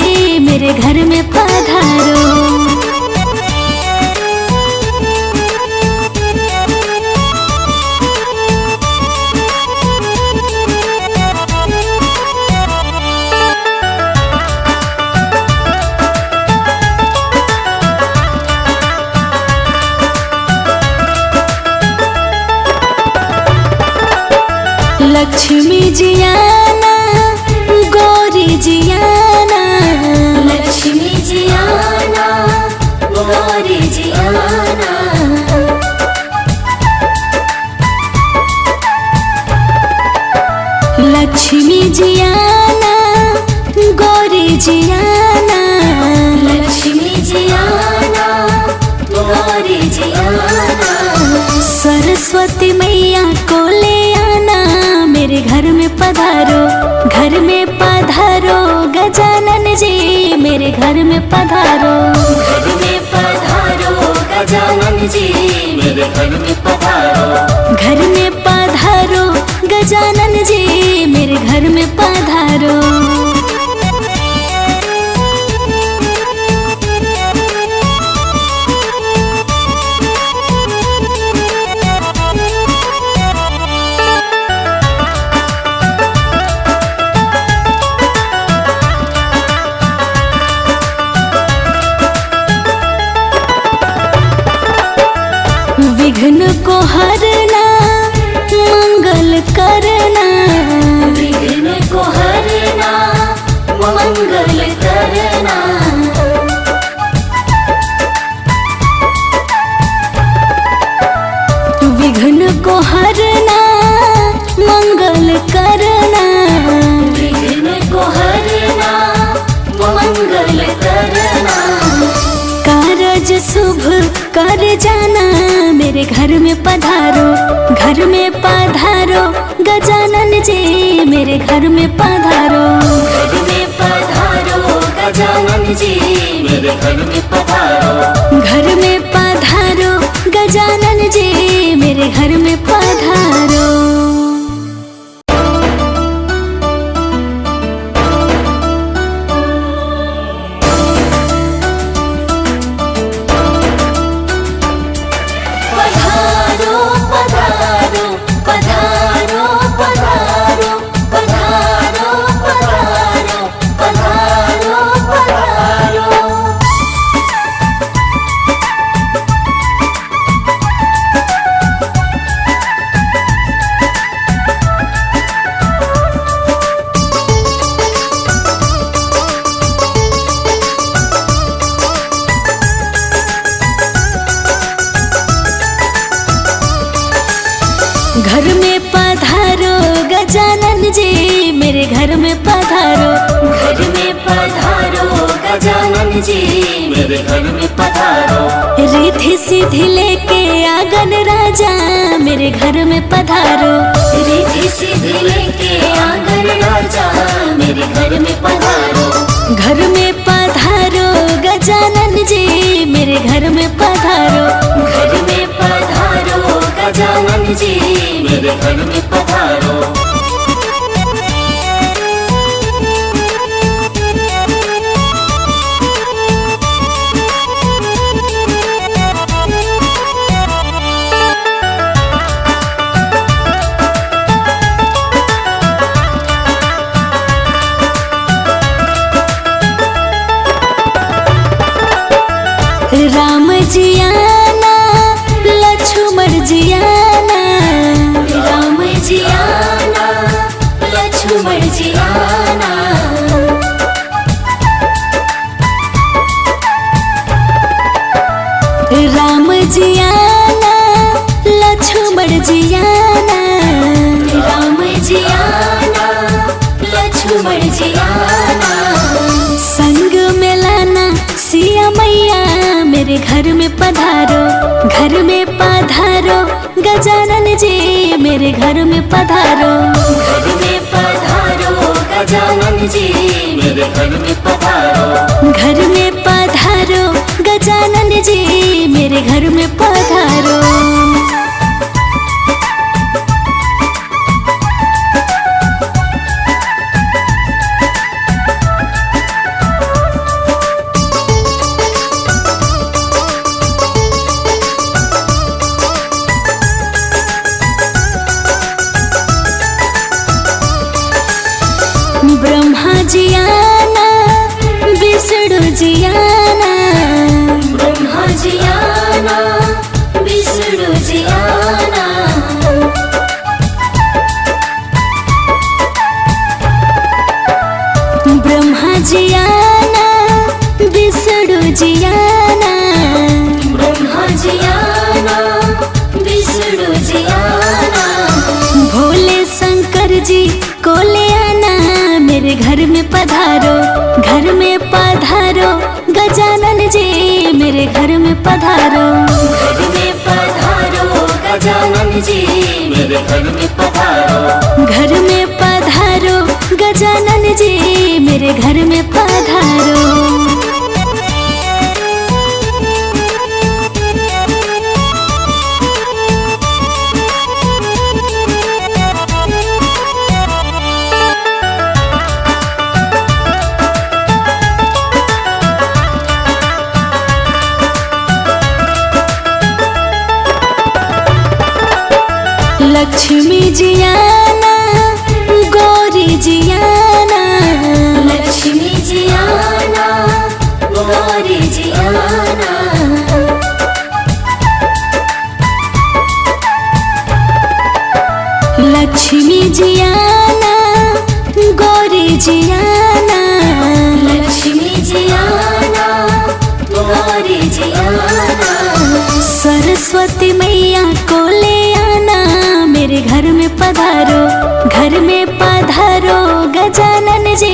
मेरे घर में पधारो। लक्ष्मी जियाना गौरी जियाना, लक्ष्मी जियाना गौरी जियाना। लक्ष्मी जियाना गौरी जियाना, लक्ष्मी जियाना गौरी जियाना। सरस्वती मैया को ले आना, मेरे घर में पधारो, घर में पधारो गजानन जी, मेरे घर में पधारो। घर में पधारो गजानन जी, मेरे घर में पधारो। घर में पधारो गजानन जी, मेरे घर में पधारो। विघ्न को हरना मंगल करना, विघ्न को हरना मंगल करना। विघ्न को हरना मंगल करना, विघ्न को हरना मंगल करना। कारज शुभ कर जाना, मेरे घर में पधारो, घर में पधारो गजानन जी, मेरे घर में पधारो। घर में पधारो गजानन जी, मेरे घर में पधारो। घर में पधारो गजानन जी, मेरे घर में पधारो। घर में पधारो गजानन जी, मेरे घर में पधारो। घर में पधारो गजानन जी, मेरे घर में पधारो। रिद्धि सिद्धि लेके आंगन राजा, मेरे घर में पधारो। रिद्धि सिद्धि लेके आंगन राजा, मेरे घर में पधारो। घर में पधारो गजानन जी, मेरे घर में पधारो। घर में पधारो गजानन जी, मेरे घर में पधारो। राम जियाना लक्ष्मण जियाना, राम जियाना लक्ष्मण जियाना। राम जियाना लक्ष्मण जियाना, राम जियाना लक्ष्मण जियाना। संग में लाना सिया मैया, मेरे घर में पधारो, घर में पधारो गजानन जी, मेरे घर में पधारो। घर में पधारो गजानन जी, मेरे घर में पधारो। घर में पधारो गजानन जी, मेरे घर में पधारो। ब्रह्मा जियाना विष्णु जियाना, ब्रह्मा जियाना विष्णु जियाना। पधारो। घर में पधारो गजानन जी मेरे घर में पधारो। घर में पधारो गजानन जी मेरे घर में पधारो। लक्ष्मी जी आना गौरी जी आना। लक्ष्मी जी आना गौरी जी आना। लक्ष्मी जी आना गौरी जी आना। लक्ष्मी जी आना गौरी जी आना। सरस्वती मैया को ले आना मेरे घर में पधारो। घर में पधारो गजानन जी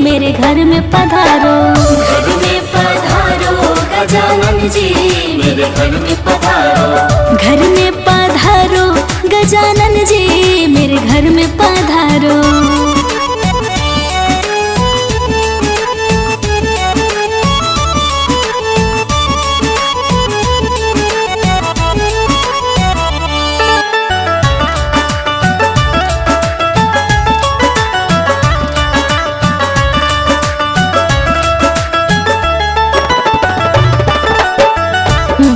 मेरे घर में पधारो। घर में पधारो गजानन जी मेरे घर में पधारो। घर में पधारो गजानन जी मेरे घर में पधारो।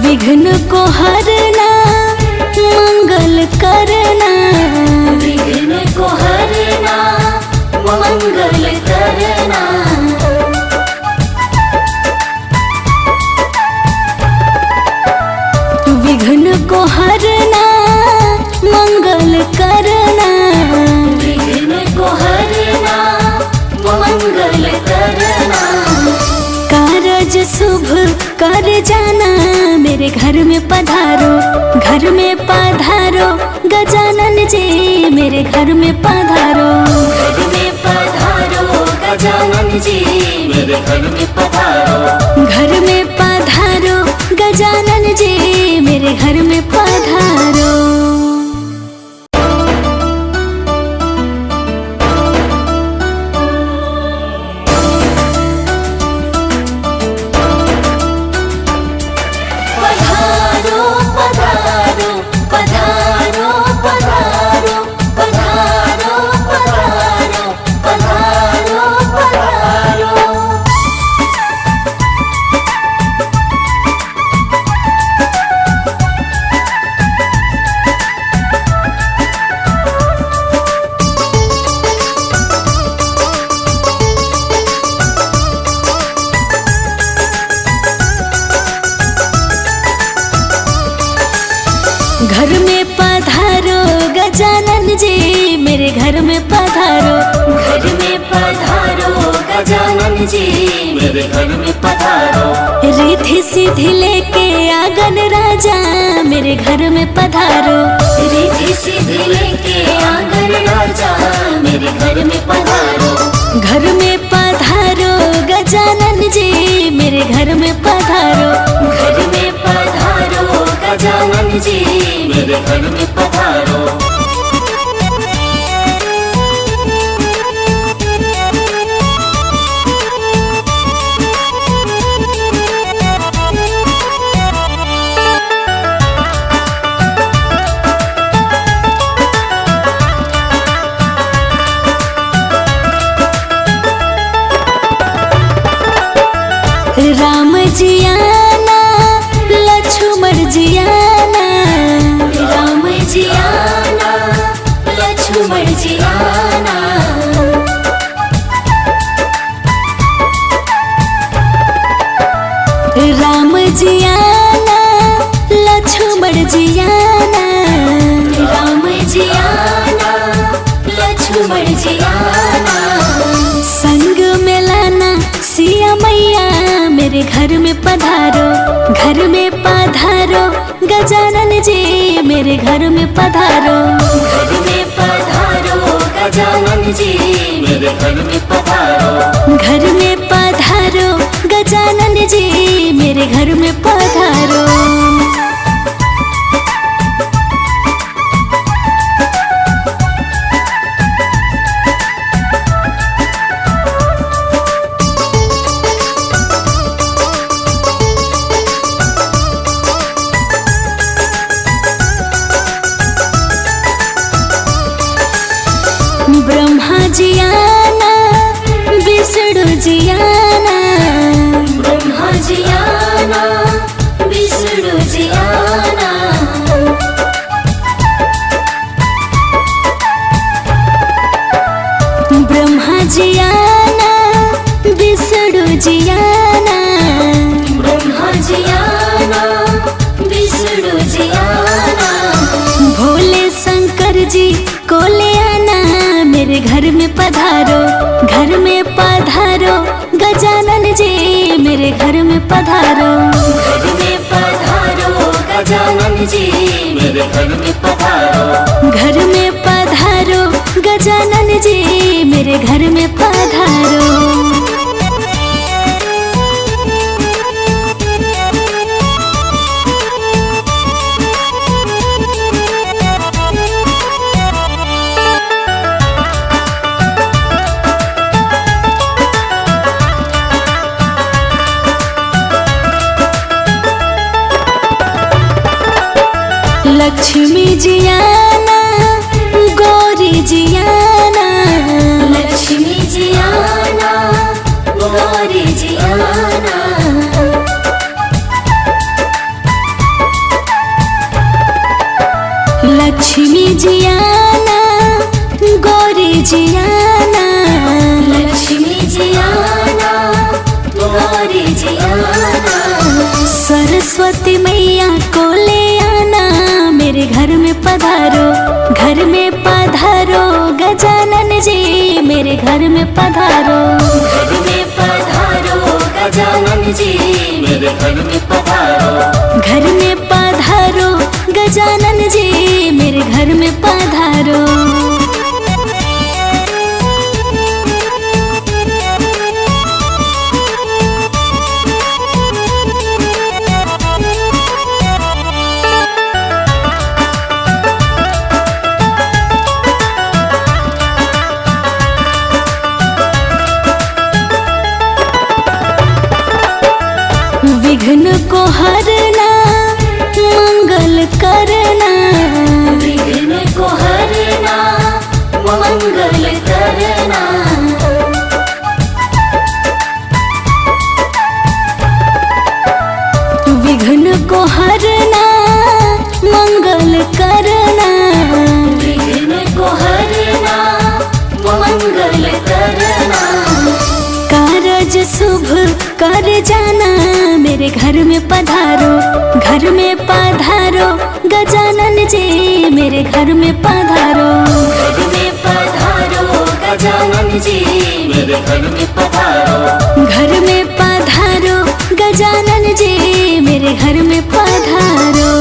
विघ्न को हरना मंगल करना। विघ्न को हरना मंगल करना। विघ्न को हरना मंगल करना। विघ्न को हरना मंगल करना। कारज शुभ कर जाना मेरे घर में पधारो। घर में पधारो गजानन जी मेरे घर में पधारो। घर में पधारो गजानन जी मेरे घर में पधारो। घर में पधारो गजानन जी मेरे घर में पधारो। घर में पधारो गजानन जी मेरे घर में पधारो। घर में पधारो गजानन जी मेरे घर में पधारो। रिद्धि सिद्धि लेके आंगन राजा मेरे घर में पधारो। रिद्धि सिद्धि लेके आंगन राजा मेरे घर में पधारो। घर में पधारो गजानन जी मेरे घर में पधारो। घर में पधारो गजानन जी मेरे घर में पधारो। राम जी आना लक्ष्मण जी आना। राम जी आना लक्ष्मण जी आना। राम जी आना लक्ष्मण जी आना। राम जी आना लक्ष्मण जी आना। संग में लाना सिया मैया मेरे घर में पधारो। घर में पधारो गजानन जी मेरे घर में पधारो। घर में पधारो गजानन जी मेरे घर में पधारो। घर में पधारो गजानन जी मेरे घर में पधारो। जियाना विष्णु जियाना, ब्रह्मा जियाना विष्णु जियाना, ब्रह्मा जियाना विष्णु जियाना, ब्रह्मा जियाना विष्णु जियाना, भोले शंकर जी को ले आना मेरे घर में पधारो, घर में पधारो गजानन जी मेरे घर में पधारो, घर में पधारो गजानन जी मेरे घर में पधारो, घर में पधारो गजानन जी मेरे घर में पधारो। लक्ष्मी जियाना गौरी जियाना, लक्ष्मी जियाना गौरी जियाना, लक्ष्मी जियाना गौरी जियाना, लक्ष्मी जियाना गौरी जियाना, सरस्वती मैया को ले आना मेरे घर में पधारो, घर में पधारो गजानन जी मेरे घर में पधारो, घर में पधारो गजानन जी मेरे घर में पधारो, घर में पधारो गजानन जी मेरे घर में पधारो। विघ्न को हरना मंगल करना, विघ्न को हरना मंगल करना, विघ्न को हरना मंगल करना, विघ्न को हरना मंगल करना, कारज शुभ कर जाना मेरे घर में पधारो, घर में पधारो गजानन जी मेरे घर में पधारो, घर में पधारो गजानन जी मेरे घर में पधारो, घर में पधारो गजानन जी मेरे घर में पधारो।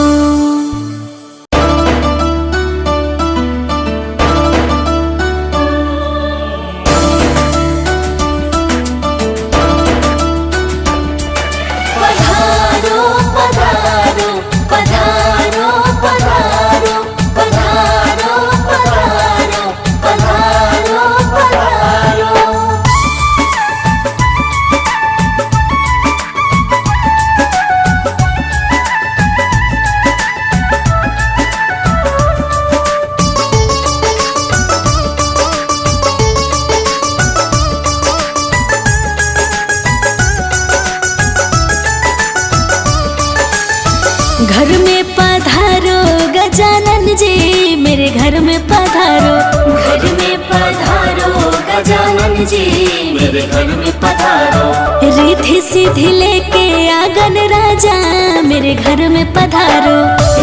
घर में पधारो गजानन जी मेरे घर में पधारो, घर में पधारो गजानन जी मेरे घर में पधारो, रिद्धि सिद्धि लेके आंगन राजा मेरे घर में पधारो,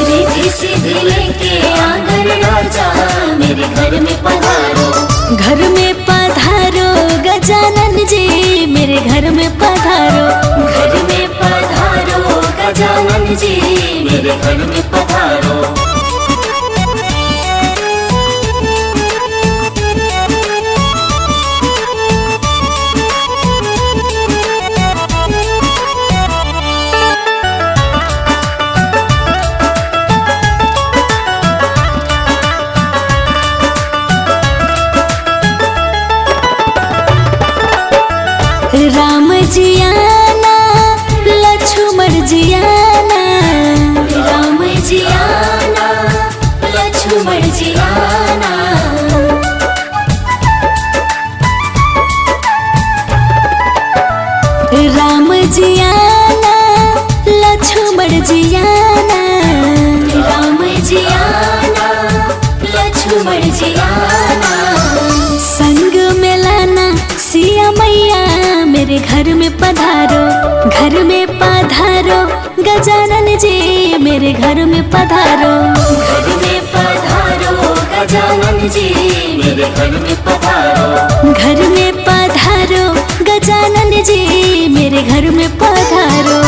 रिद्धि सिद्धि लेके आंगन राजा मेरे घर में पधारो, घर में पधारो गजानन जी मेरे घर में पधारो, घर में पधारो गजानन जी मेरे घर में पधारो, राम जियाना लक्ष्मण जियाना, राम जियाना लक्ष्मण जियाना, जी मेरे घर में पधारो। घर में पधारो गजानन जी मेरे घर में पधारो। घर में पधारो गजानन जी मेरे घर में पधारो।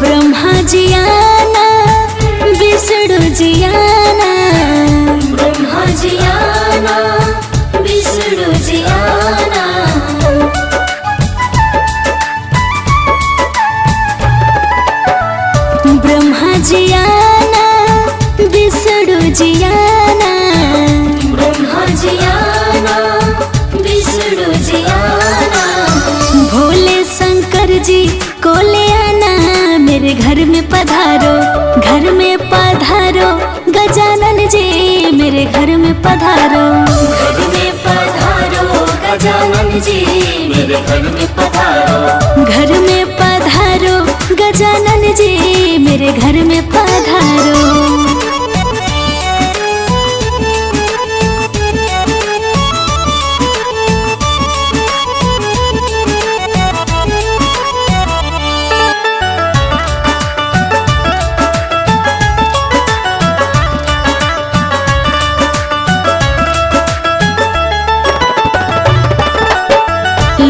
ब्रह्मा जी आना विष्णु जी आना। ब्रह्मा जी आना विष्णु जी आना। ब्रह्मा जी आना विष्णु जी आना। ब्रह्मा जी आना विष्णु जी आना। भोले शंकर जी को ले आना मेरे घर में पधारो। घर में पधारो गजानन जी मेरे घर में पधारो। घर में पधारो गजानन जी मेरे घर में पधारो। घर में पधारो गजानन जी मेरे घर में पधारो।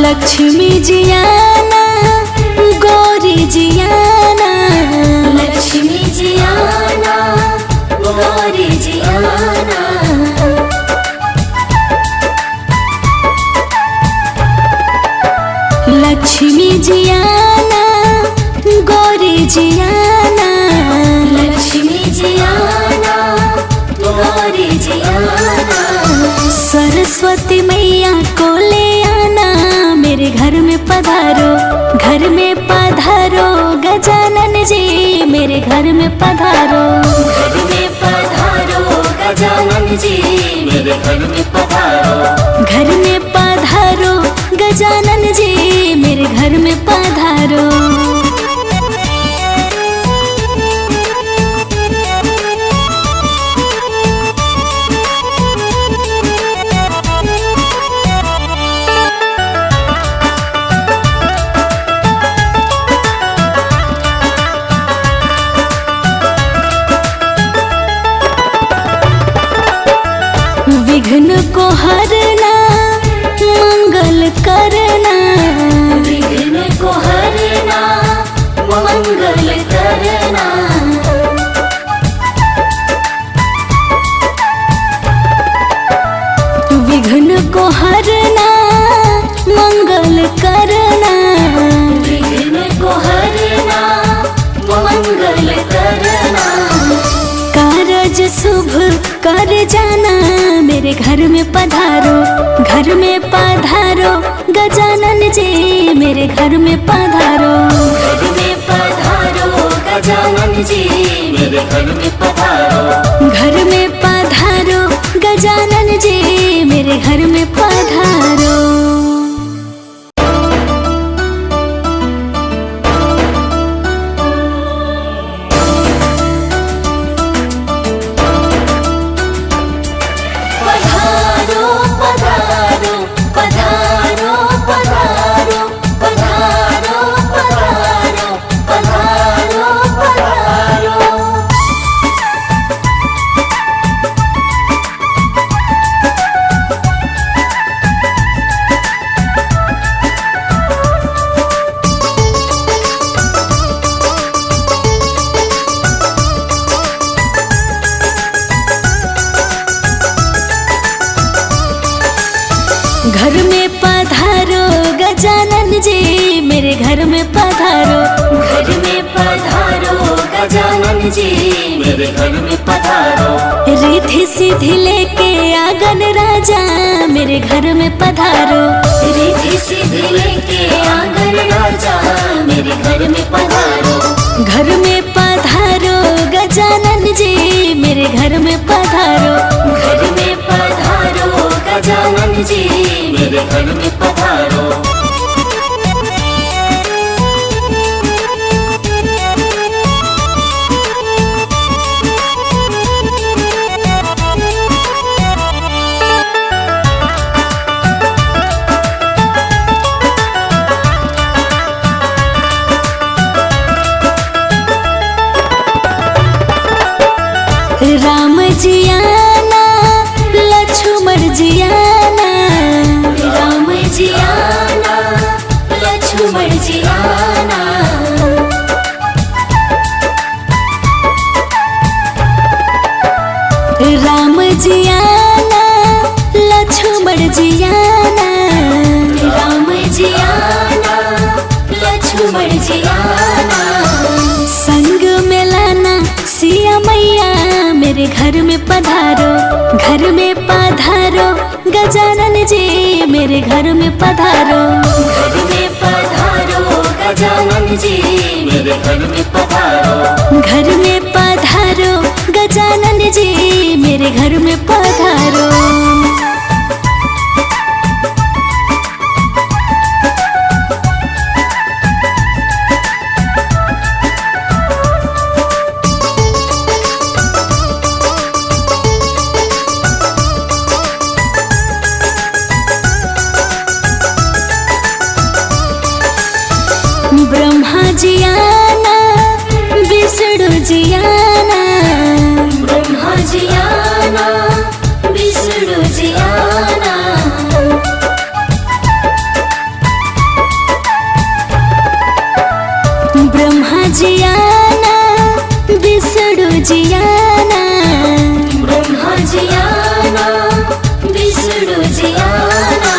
लक्ष्मी जी आना गौरी जी आना। लक्ष्मी जी आना गौरी जी आना। लक्ष्मी जी आना गौरी जी आना। लक्ष्मी जी आना गौरी जी आना। सरस्वती मैया को ले आना मेरे घर में पधारो। घर में पधारो गजानन जी मेरे घर में पधारो। घर में पधारो गजानन जी मेरे घर में पधारो। घर में पधारो गजानन जी मेरे घर में पधारो। विघ्न को हरना मंगल करना। विघ्न को हरना मंगल करना। विघ्न को हरना मंगल करना। विघ्न को हरना मंगल करना। कारज शुभ कर जाना मेरे घर में पधारो। घर में पधारो गजानन जी मेरे घर में पधारो। घर में पधारो गजानन जी मेरे घर में पधारो। घर में पधारो गजानन जी मेरे घर में पधारो। घर में पधारो गजानन जी मेरे घर में पधारो। घर में पधारो गजानन जी मेरे घर में पधारो। रिद्धि सिद्धि लेके आंगन राजा मेरे घर में पधारो। रिद्धि सिद्धि लेके आंगन राजा मेरे घर में पधारो। घर में पधारो गजानन जी मेरे घर में पधारो। घर में पधारो गजानन जी मेरे घर में पधारो। राम जियाना लक्ष्मण जियाना, राम जियाना लक्ष्मण जियाना, राम जियाना लक्ष्मण जियाना, राम जियाना लक्ष्मण जियाना, संग में लाना सिया मैया मेरे घर में पधारो, घर में पधारो गजानन जी मेरे घर में पधारो, घर में पधारो गजानन जी मेरे घर में पधारो, घर में पधारो गजानन जी मेरे घर में पधारो। ब्रह्मा जियाना विष्णु जियाना, ब्रह्मा जियाना विष्णु जियाना, ब्रह्मा जियाना विष्णु जियाना, ब्रह्मा जियाना विष्णु जियाना,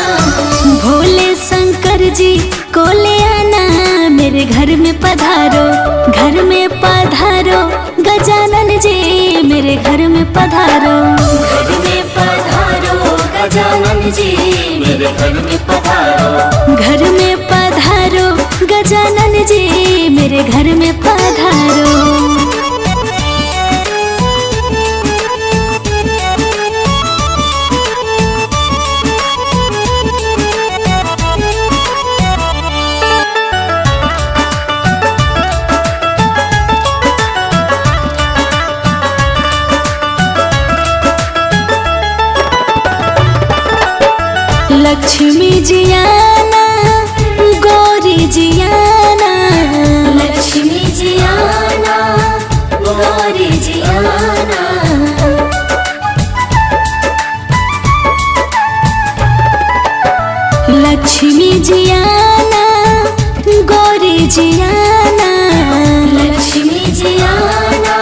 भोले शंकर जी को ले आना मेरे घर में पधारो, घर में पधारो गजानन जी मेरे घर में पधारो, घर में पधारो गजानन जी मेरे घर में पधारो, घर में पधारो गजानन जी मेरे घर में पधारो। लक्ष्मी जियाना गौरी जियाना, लक्ष्मी जियाना गौरी जियाना, लक्ष्मी जियाना गौरी जियाना, लक्ष्मी जियाना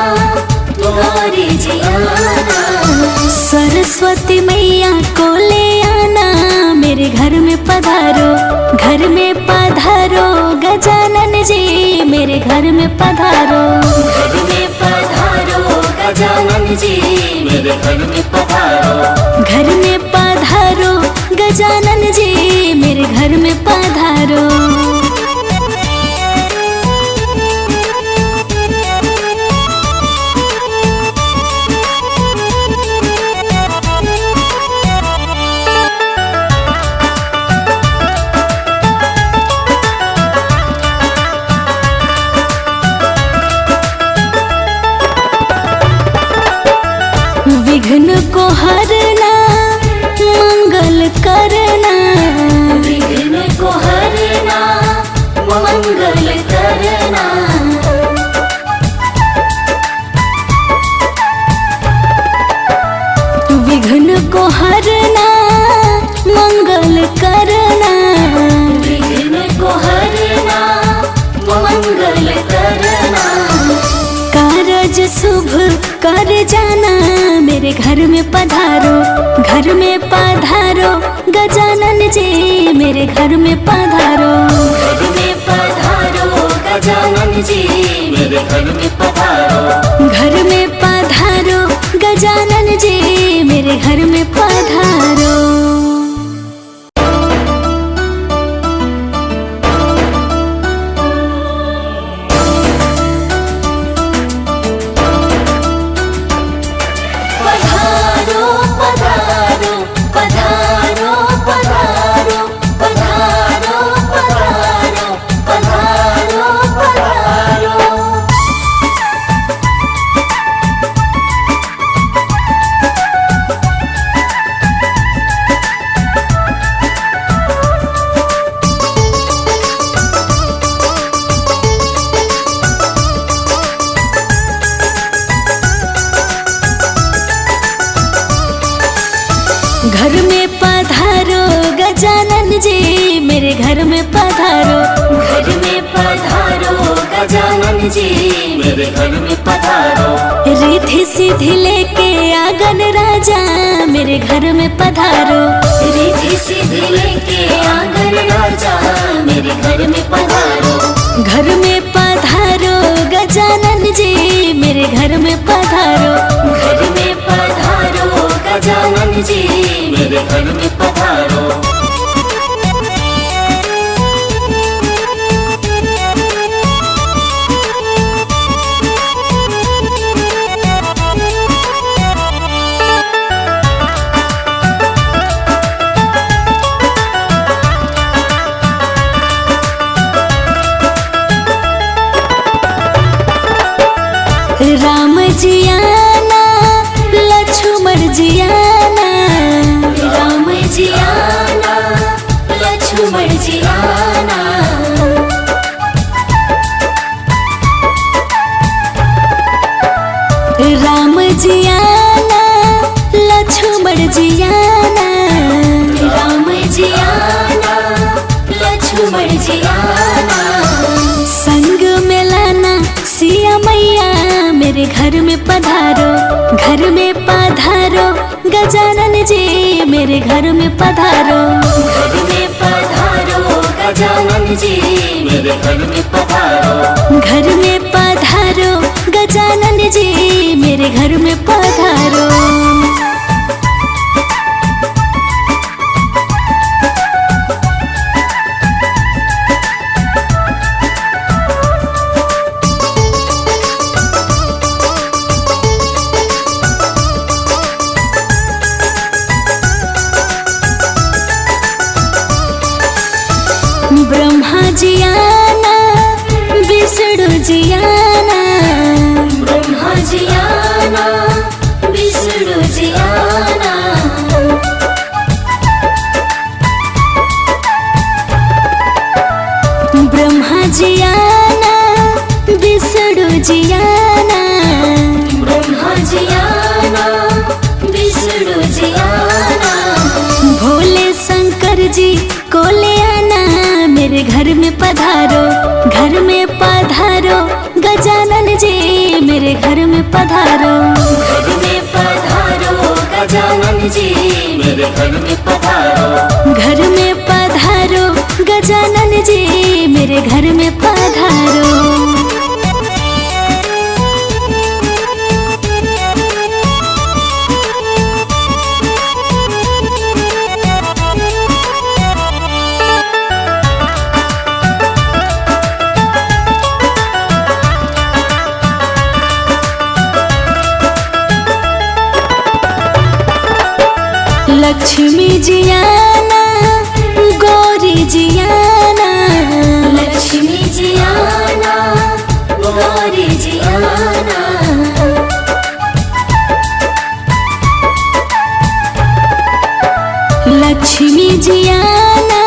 गौरी जियाना, सरस्वती मैया को ले आना मेरे घर में पधारो, घर में पधारो गजानन जी मेरे घर में पधारो, घर में पधारो गजानन जी मेरे घर में पधारो, घर में पधारो गजानन जी मेरे घर में पधारो। विघ्न को हरना मंगल करना, विघ्न को हरना मंगल करना, विघ्न को हरना मंगल करना, विघ्न को हरना मंगल करना, कारज शुभ कर जाना मेरे घर में पधारो, घर में पधारो गजानन जी मेरे घर में पधारो, घर में पधारो गजानन जी मेरे घर में पधारो, घर में पधारो गजानन जी मेरे घर में पधारो। पधारो पधारो पधारो पधारो जी मेरे घर में पधारो। घर में पधारो गजानन जी मेरे घर में पधारो। रिद्धि सिद्धि लेके आंगन राजा मेरे घर में पधारो। रिद्धि सिद्धि लेके आंगन राजा मेरे घर में पधारो। घर में पधारो गजानन जी मेरे घर में पधारो। घर में पधारो गजानन जी मेरे घर में पधारो। राम जी आना लक्ष्मण जी आना। राम जी आना लक्ष्मण जी आना। राम जी आना लक्ष्मण जी आना। राम जी आना लक्ष्मण जी आना। संग में लाना सिया मैया मेरे घर में पधारो। घर में पधारो गजानन जी मेरे घर में पधारो। घर में पधारो गजानन जी मेरे घर में पधारो। घर में पधारो गजानन जी मेरे घर में पधारो। ब्रह्मा जी आना विष्णु जी आना। ब्रह्मा जी आना विष्णु जी आना। ब्रह्मा जी आना विष्णु जी आना। ब्रह्मा जी आना विष्णु जी आना। भोले शंकर जी को ले आना मेरे घर में पधारो। घर में पधारो गजानन जी मेरे घर में पधारो। घर में पधारो गजानन जी मेरे घर में पधारो। घर में पधारो गजानन जी मेरे घर में पधारो। लक्ष्मी जी आना गौरी जी आना। लक्ष्मी जी आना गौरी जी आना। लक्ष्मी जी आना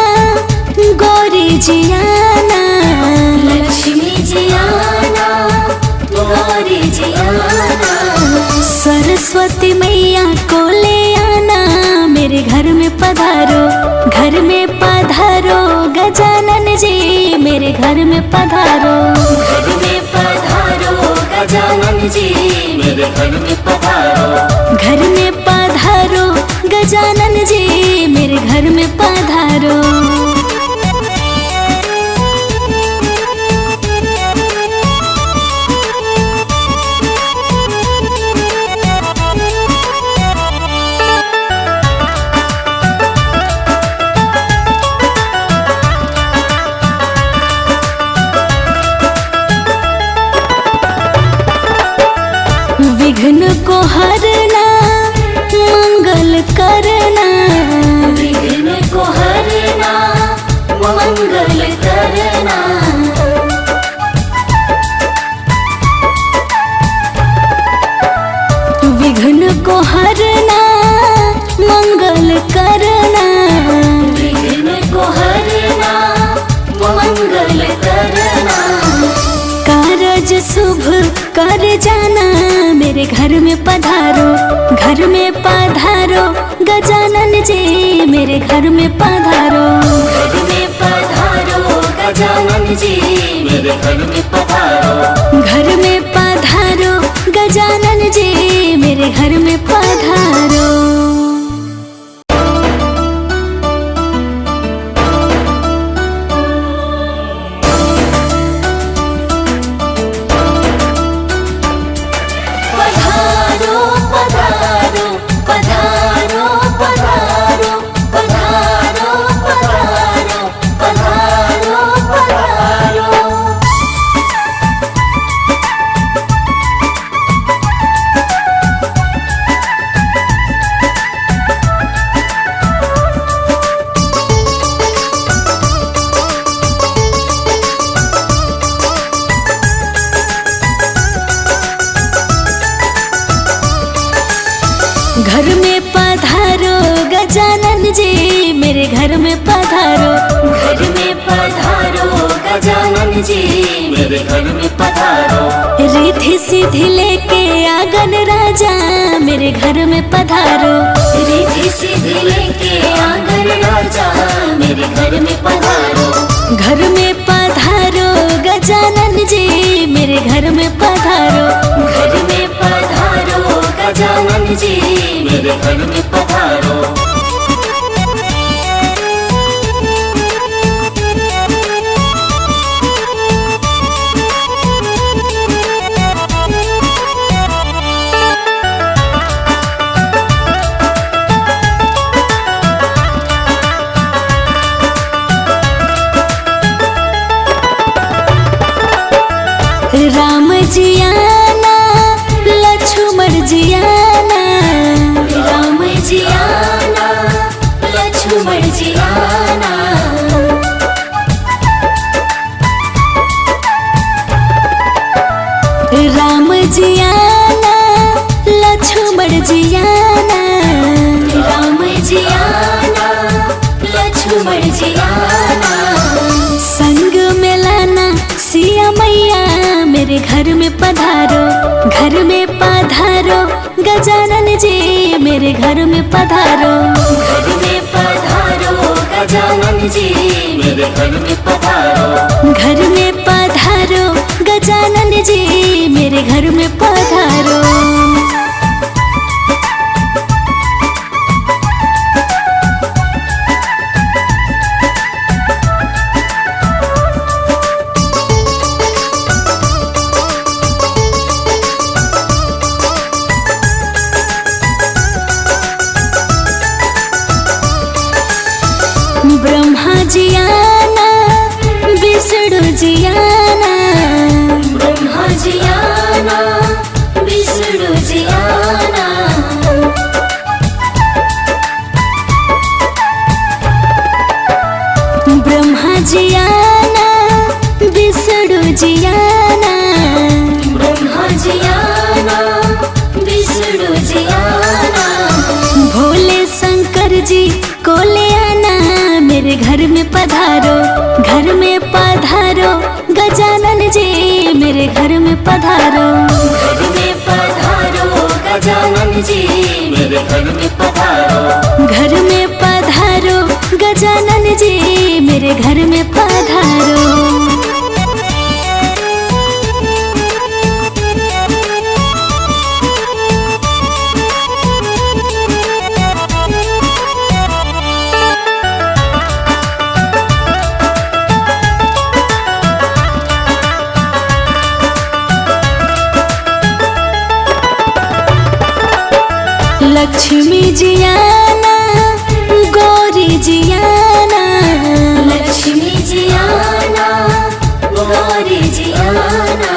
गौरी जी आना। लक्ष्मी जी आना गौरी जी आना। सरस्वती मैया को ले आना मेरे घर में पधारो। घर में पधारो गजानन जी मेरे घर में पधारो। घर में पधारो गजानन जी मेरे घर में पधारो। घर में पधारो गजानन जी मेरे घर में पधारो। विघ्न को हरना मंगल करना। विघ्न को हरना मंगल करना। विघ्न को हरना मंगल करना। विघ्न को हरना मंगल करना। कार सूरज शुभ कर जाना मेरे घर में पधारो, घर में पधारो गजानन जी मेरे घर में पधारो। घर में पधारो गजानन जी मेरे घर में पधारो। घर में पधारो गजानन जी मेरे घर में पधारो। पधारो पधारो पधारो पधारो पधारो पधारो पधारो पधारो। घर में पधारो गजानन जी मेरे घर में पधारो। घर में पधारो गजानन जी मेरे घर में पधारो। रिद्धि सिद्धि लेके आंगन राजा मेरे घर में पधारो। रिद्धि सिद्धि लेके आंगन राजा मेरे घर में पधारो। घर में पधारो गजानन जी मेरे घर में पधारो। घर में पधारो गजानन जी मेरे घर में पधारो। राम जी आना लक्ष्मण जी आना। राम जी आना लक्ष्मण जी आना। राम जी आना लक्ष्मण जी आना। राम जी आना लक्ष्मण जी आना। संग में लाना सिया मैया मेरे घर में पधारो। घर में पधारो गजानन जी मेरे घर में पधारो। घर में पधारो गजानन जी मेरे घर में पधारो। घर में पधारो गजानन जी मेरे घर में पधारो। ब्रह्मा जी आना विष्णु जी आना। ब्रह्मा जी आना विष्णु जी आना। ब्रह्मा जी आना विष्णु जी आना। ब्रह्मा जी आना विष्णु जी आना। भोले शंकर जी को ले आना मेरे घर में पधारो। घर में पधारो गजानन जी मेरे घर में पधारो। घर में पधारो गजानन जी मेरे घर में पधारो। घर में पधारो गजानन जी मेरे घर में पधारो। लक्ष्मी जी आना गौरी जी आना। लक्ष्मी जी आना गौरी जी आना।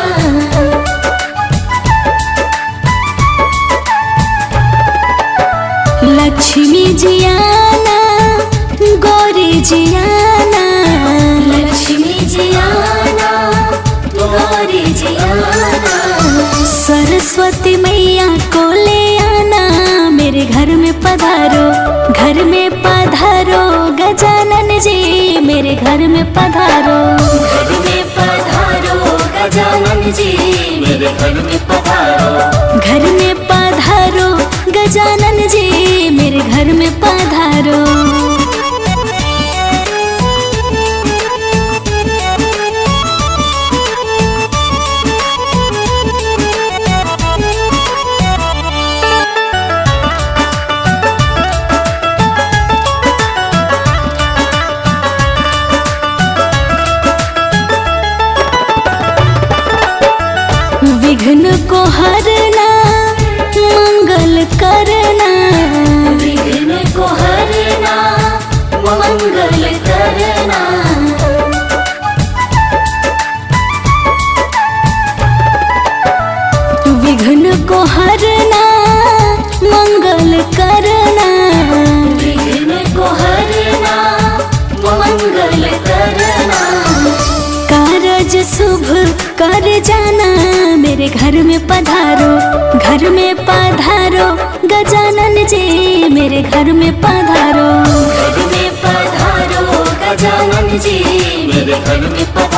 लक्ष्मी जी आना गौरी जी आना। लक्ष्मी जी आना गौरी जी आना। सरस्वती मैया को ले आना मेरे घर में पधारो। घर में पधारो गजानन जी मेरे घर में पधारो। घर में पधारो गजानन जी विघ्न को हरना मंगल करना, विघ्न को हरना मंगल करना। विघ्न को हरना मंगल करना, विघ्न को हरना मंगल करना। कारज शुभ कर जाना मेरे घर में पधारो, घर में पधारो गजानन जी मेरे घर में पधारो, घर में पधारो गजानन जी मेरे घर में पधारो।